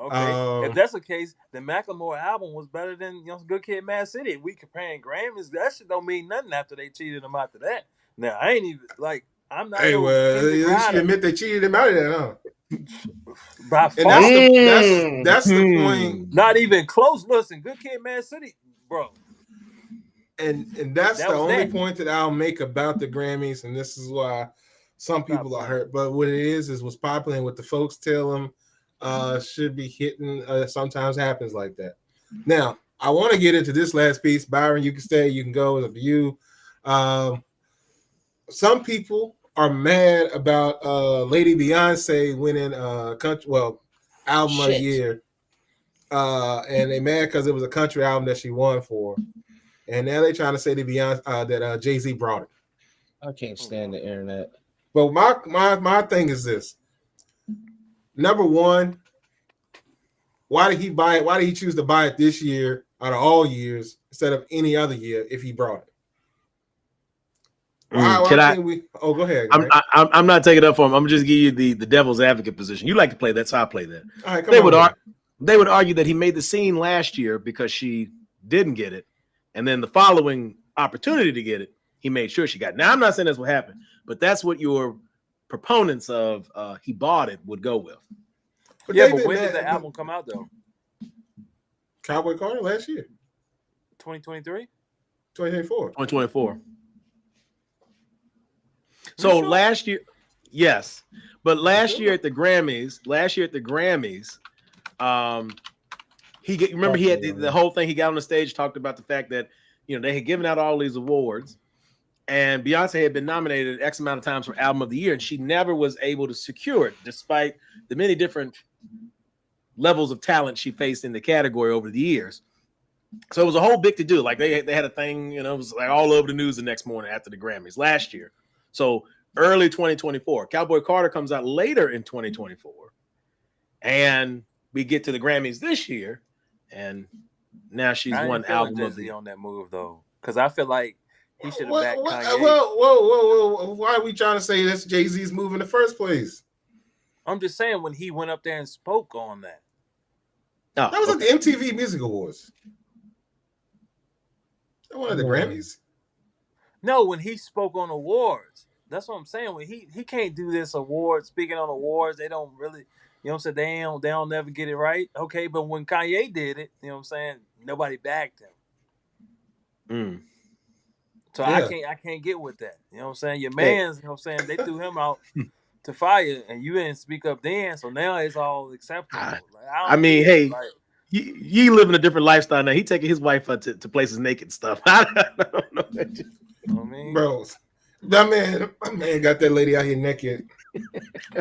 Okay, if that's the case, the Macklemore album was better than Good Kid, Mad City. If we comparing Grammys, that shit don't mean nothing after they cheated him after that. Now I ain't even like I'm not. Hey, well, at least you admit they cheated him out of that, huh? By far. And that's the point. Not even close. Listen, Good Kid, Mad City, bro. And that's the only point that I'll make about the Grammys, and this is why some people are hurt. But what it is what's popular and what the folks tell them should be hitting. Sometimes happens like that. Now, I want to get into this last piece. Byron, you can stay, you can go. It's up to you. Some people are mad about Lady Beyonce winning album of the year, and they mad because it was a country album that she won for. And now they're trying to say that Jay-Z brought it. I can't stand the internet. But my thing is this. Number one, why did he buy it? Why did he choose to buy it this year out of all years instead of any other year if he brought it? Why can't we? Oh, go ahead. I'm not taking it up for him. I'm just give you the devil's advocate position. You like to play that, so I play that. All right, they would argue that he made the scene last year because she didn't get it. And then the following opportunity to get it, he made sure she got it. Now, I'm not saying that's what happened, but that's what your proponents of he bought it would go with. But when did the album come out, though? Cowboy Carter last year. 2023? 2024. 2024. So last year, yes. But last year at the Grammys, remember he had the whole thing. He got on the stage, talked about the fact that they had given out all these awards, and Beyonce had been nominated X amount of times for Album of the Year, and she never was able to secure it, despite the many different levels of talent she faced in the category over the years. So it was a whole big to do. Like they had a thing, it was like all over the news the next morning after the Grammys last year. So early 2024, Cowboy Carter comes out later in 2024, and we get to the Grammys this year. And now she's won album of the year on that move though, because I feel like he should have backed Kanye. Whoa! Why are we trying to say that's Jay-Z's move in the first place? I'm just saying when he went up there and spoke on that. That was at the MTV Music Awards. That one of the Grammys. No, when he spoke on awards. That's what I'm saying. When he can't do this award speaking on awards, they don't really. You know what I'm saying? They don't never get it right. Okay, but when Kanye did it, you know what I'm saying? Nobody backed him. So yeah. I can't get with that. You know what I'm saying? Your mans, you know what I'm saying? They threw him out to fire and you didn't speak up then, so now it's all acceptable. You live in a different lifestyle now. He taking his wife to places naked and stuff. I don't know. Bro, that man got that lady out here naked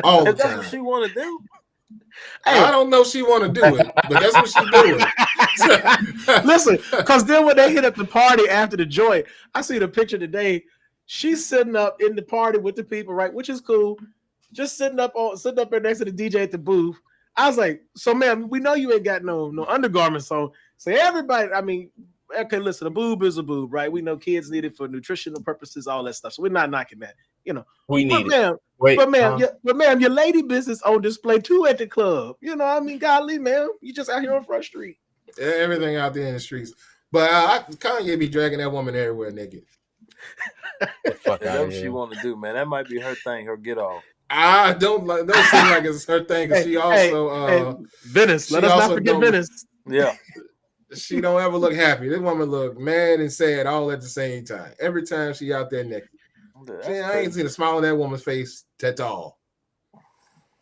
all the time. That's what she want to do. Hey, I don't know if she want to do it, but that's what she doing. Listen, because then when they hit up the party after the joint, I see the picture today. She's sitting up in the party with the people, right? Which is cool. Just sitting up there next to the DJ at the booth. I was like, so ma'am, we know you ain't got no undergarments on. So everybody, okay, listen, a boob is a boob, right? We know kids need it for nutritional purposes, all that stuff. So we're not knocking that, We need it. But ma'am, your lady business on display too at the club. Golly, ma'am, you just out here on Front Street. Everything out there in the streets. But Kanye be dragging that woman everywhere naked. That's what she want to do, man. That might be her thing, her get off. I don't seem like it's her thing. She also Venice. Let us not forget Venice. Yeah. She don't ever look happy. This woman look mad and sad all at the same time. Every time she out there naked. I ain't seen a smile on that woman's face at all.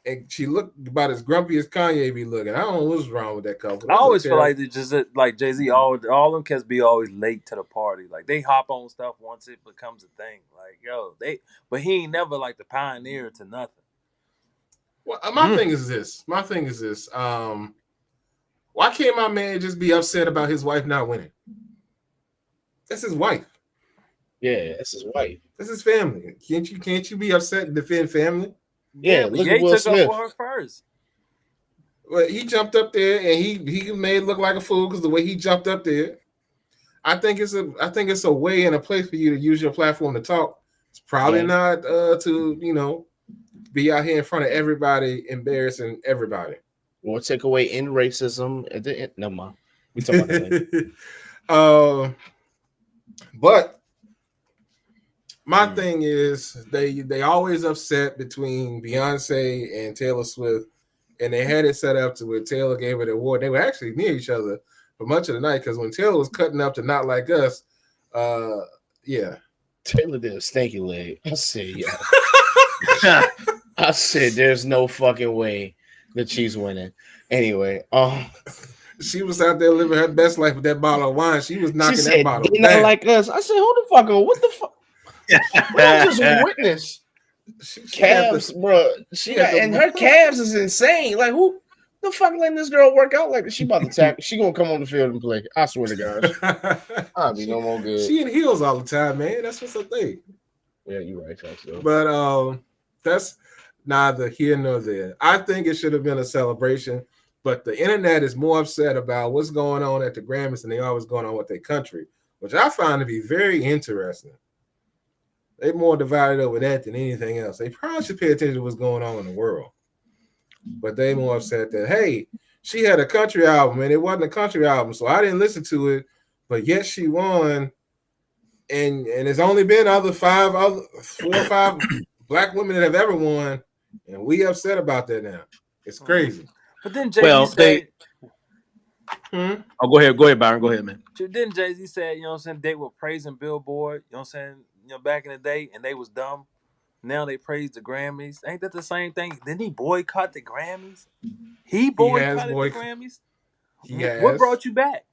And she looked about as grumpy as Kanye be looking. I don't know what's wrong with that couple. I always feel like they just like Jay-Z, all them cats be always late to the party. Like they hop on stuff once it becomes a thing. Like, but he ain't never like the pioneer to nothing. Well, my thing is this. Why can't my man just be upset about his wife not winning? That's his wife. Yeah, that's his wife. That's his family. Can't you be upset and defend family? Yeah, look at Will Smith. Up for her first. Well, he jumped up there and he made it look like a fool because the way he jumped up there. I think it's a way and a place for you to use your platform to talk. It's probably not to be out here in front of everybody embarrassing everybody. Or take away in racism at the end. No, ma. We talk about that later. But my thing is they always upset between Beyonce and Taylor Swift, and they had it set up to where Taylor gave her the award. They were actually near each other for much of the night because when Taylor was cutting up to Not Like Us, yeah. Taylor did a stanky leg. I said, I said, there's no fucking way that she's winning. Anyway, she was out there living her best life with that bottle of wine. She was knocking that bottle down. Not Like Us. I said, hold the fuck on. What the fuck? We just witness calves, bro. Her calves is insane. Like, who the fuck letting this girl work out like this? She about to tackle. She gonna come on the field and play. I swear to God. I'll be no more good. She in heels all the time, man. That's what's up thing. Yeah, you're right, so. But that's neither here nor there. I think it should have been a celebration, but the internet is more upset about what's going on at the Grammys than they are what's going on with their country, which I find to be very interesting. They're more divided over that than anything else. They probably should pay attention to what's going on in the world. But they more upset that, hey, she had a country album and it wasn't a country album, so I didn't listen to it, but yet she won. And there's only been 4 or 5 black women that have ever won, and we upset about that now. It's crazy. But then Jay-Z said, Oh, go ahead, Byron. Go ahead, man. Then Jay-Z said, they were praising Billboard, back in the day, and they was dumb. Now they praise the Grammys. Ain't that the same thing? Didn't he boycott the Grammys? He boycotted the Grammys? What brought you back?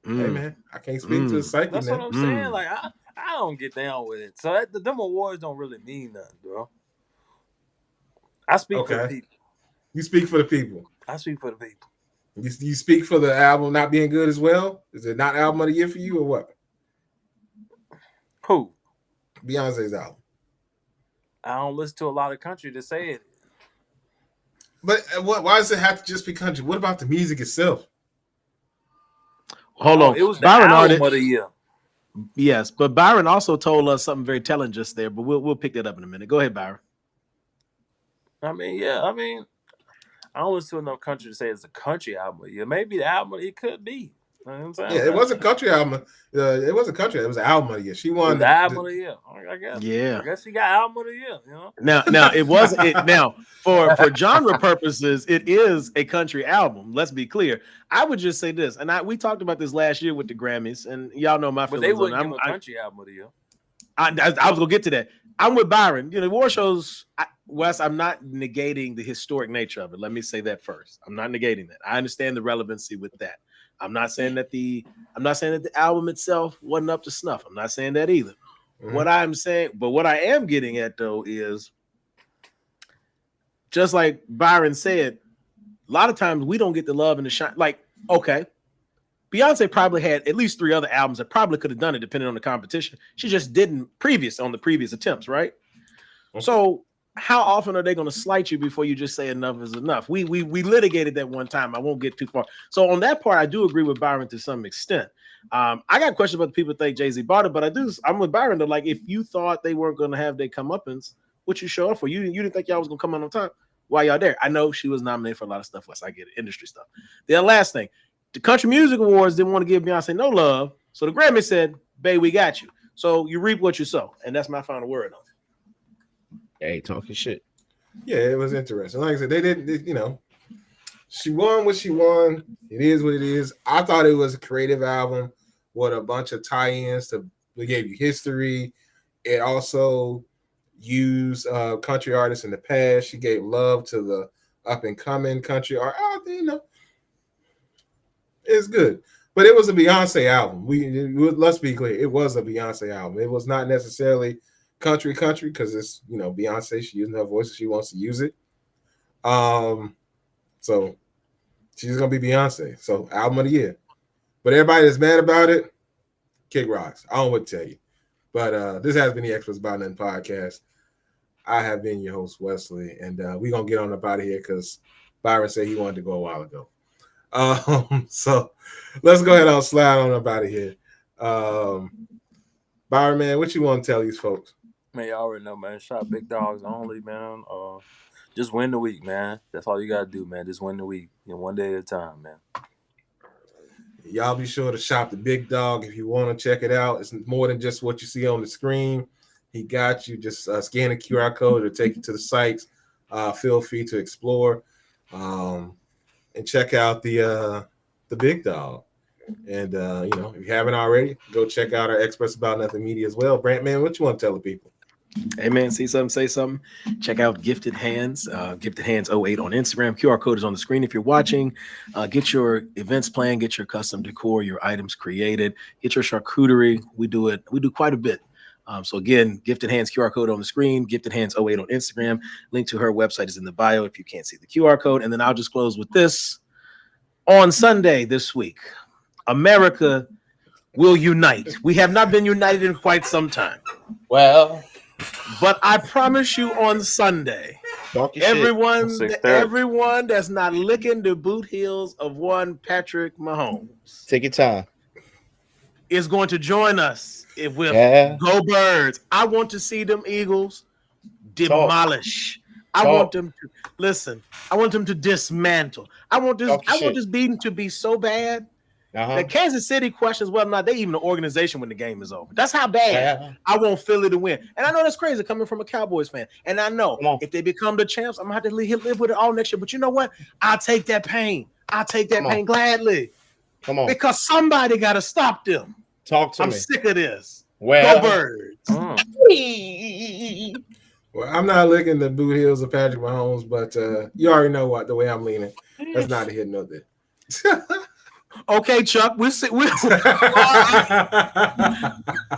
Hey, man, I can't speak to the psyche. That's what I'm saying. Like, I don't get down with it. So them awards don't really mean nothing, bro. I speak for the people. You speak for the people. I speak for the people. You speak for the album not being good as well? Is it not album of the year for you or what? Who? Beyonce's album. I don't listen to a lot of country to say it. But why does it have to just be country? What about the music itself? Hold on. It was the album of the year. Yes, but Byron also told us something very telling just there, but we'll pick that up in a minute. Go ahead, Byron. I don't listen to enough country to say it's a country album of the year. Maybe the album it could be. You know what I'm saying? Yeah, it was a country album. It was an album of the year. She won the album of the year. I guess. Yeah. I guess she got album of the year. Now it wasn't it. Now for genre purposes, it is a country album. Let's be clear. I would just say this, and we talked about this last year with the Grammys, and y'all know my feelings. But they wouldn't give a country album of the year. I was gonna get to that. I'm with Byron. War shows. Wes, I'm not negating the historic nature of it. Let me say that first. I'm not negating that. I understand the relevancy with that. I'm not saying that the album itself wasn't up to snuff. I'm not saying that either. Mm-hmm. What I am getting at though is just like Byron said, a lot of times we don't get the love and the shine. Like, okay, Beyonce probably had at least 3 other albums that probably could have done it depending on the competition. She just didn't on the previous attempts, right? Okay. So how often are they going to slight you before you just say enough is enough? We litigated that one time. I won't get too far. So on that part, I do agree with Byron to some extent. I got questions about the people think Jay-Z bought it, but I'm with Byron though. Like, if you thought they weren't going to have their comeuppance, what you show up for? You didn't think y'all was going to come on time while y'all there. I know she was nominated for a lot of stuff, Wes. I get it, industry stuff. The last thing, the Country Music Awards didn't want to give Beyonce no love, so the Grammy said, "Babe, we got you." So you reap what you sow, and that's my final word on it. Hey, talking shit. Yeah, it was interesting. Like I said, they didn't, she won what she won. It is what it is. I thought it was a creative album with a bunch of tie-ins they gave you history. It also used country artists in the past. She gave love to the up-and-coming country art. It's good. But it was a Beyonce album. Let's be clear. It was a Beyonce album. It was not necessarily country because it's Beyonce. She using her voice and she wants to use it. So she's gonna be Beyonce. So album of the year. But everybody that's mad about it, kick rocks. I don't know what to tell you. But this has been the Experts About Nothing podcast. I have been your host, Wesley, and we're going to get on up out of here because Byron said he wanted to go a while ago. So let's go ahead and slide on up out of here. Byron, man, what you want to tell these folks? Man, you already know, man. Shot big dogs only, man. Just win the week, man. That's all you gotta do, man. Just win the week, one day at a time, man. Y'all be sure to shop the Big Dog if you want to check it out. It's more than just what you see on the screen. He got you. Just scan the QR code. It'll take you to the sites. Feel free to explore and check out the Big Dog. And if you haven't already, go check out our Experts About Nothing Media as well. Brant, man, what you want to tell the people? Hey man, see something, say something. Check out Gifted Hands, Gifted Hands 08 on Instagram. QR code is on the screen if you're watching. Get your events planned, get your custom decor, your items created, get your charcuterie. We do quite a bit. So again, Gifted Hands QR code on the screen, Gifted Hands 08 on Instagram. Link to her website is in the bio if you can't see the QR code. And then I'll just close with this. On Sunday this week, America will unite. We have not been united in quite some time. Well, but I promise you on Sunday, everyone that's not licking the boot heels of one Patrick Mahomes, take your time, is going to join us with Go Birds. I want to see them Eagles demolish. I want them to listen. I want them to dismantle. I want this beating to be so bad that Kansas City questions whether or not they even an organization when the game is over. That's how bad I want Philly to win. And I know that's crazy coming from a Cowboys fan. And I know if they become the champs, I'm gonna have to live with it all next year. But you know what? I'll take that pain. I'll take that pain gladly. Come on, because somebody got to stop them. Talk to me. I'm sick of this. Well, Go Birds. Well, I'm not licking the boot heels of Patrick Mahomes, but you already know the way I'm leaning. That's not a hit note there. Okay, Chuck.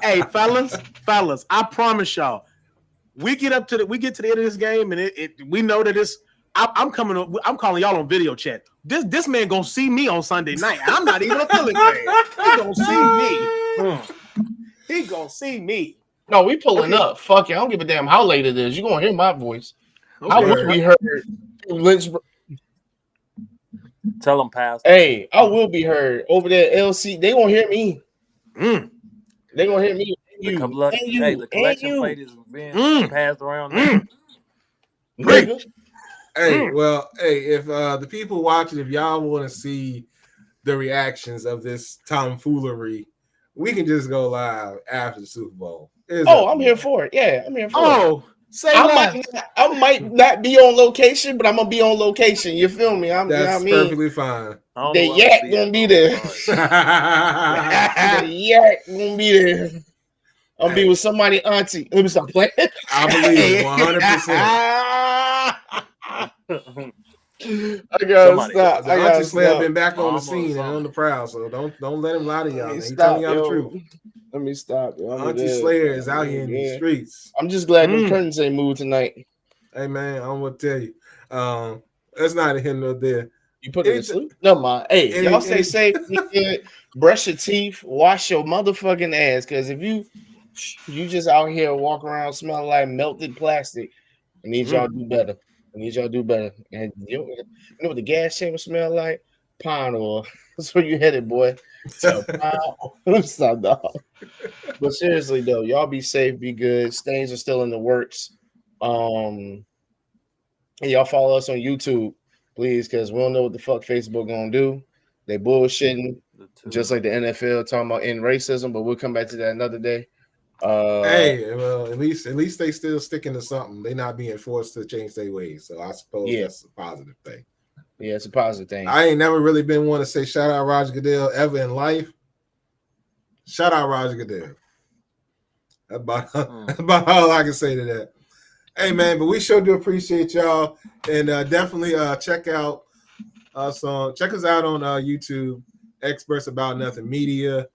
Hey, fellas, I promise y'all, we get to the end of this game, and we know that it's. I'm calling y'all on video chat. This man gonna see me on Sunday night. I'm not even a Philly fan. He gonna see me. He gonna see me. No, we pulling up. Fuck it. I don't give a damn how late it is. You gonna hear my voice. Okay. I will be heard. Tell them, Pastor. Hey, I will be heard over there. LC, they gonna hear me. They gonna hear me. The collection plate is being passed around. Great. Hey, if the people watching, if y'all want to see the reactions of this tomfoolery, we can just go live after the Super Bowl. I'm here for it. Yeah, I'm here for it. Oh, I might not be on location, but I'm gonna be on location. You feel me? That's perfectly fine. The yak gonna be there. The yak gonna be there. I'm gonna be with somebody auntie. Let me stop playing. I believe 100%. I gotta stop. Auntie Slayer been back on the scene and on the prowl, so don't let him lie to y'all. He's telling y'all the truth. Let me stop. Auntie Slayer is out here in these streets. I'm just glad the curtains ain't moved tonight. Hey man, I'm gonna tell you. That's not a hint no there. You put it to sleep? Never mind. Hey, y'all stay safe. Brush your teeth. Wash your motherfucking ass. Because if you just out here walk around smelling like melted plastic, I need y'all to do better. And you know what the gas chamber smell like? Pine oil. That's where you headed, boy. So, stop, dog. But seriously though, y'all be safe, be good. Stains are still in the works. And y'all follow us on YouTube, please, because we don't know what the fuck Facebook gonna do. They bullshitting, just like the NFL talking about in racism. But we'll come back to that another day. Hey, well, at least they still sticking to something. They're not being forced to change their ways. So I suppose that's a positive thing. Yeah, it's a positive thing. I ain't never really been one to say shout out Roger Goodell ever in life. Shout out Roger Goodell. About all I can say to that. Hey man, but we sure do appreciate y'all, and definitely check us out on YouTube, Experts About Nothing Media.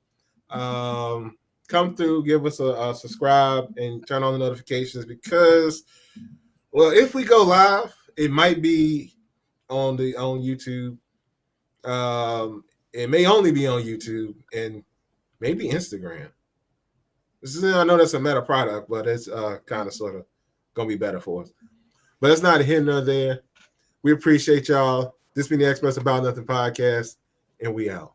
Come through, give us a subscribe, and turn on the notifications because, well, if we go live, it might be on YouTube. It may only be on YouTube and maybe Instagram. I know that's a meta product, but it's kind of sort of gonna be better for us. But it's not a here nor there. We appreciate y'all. This been the Experts About Nothing podcast, and we out.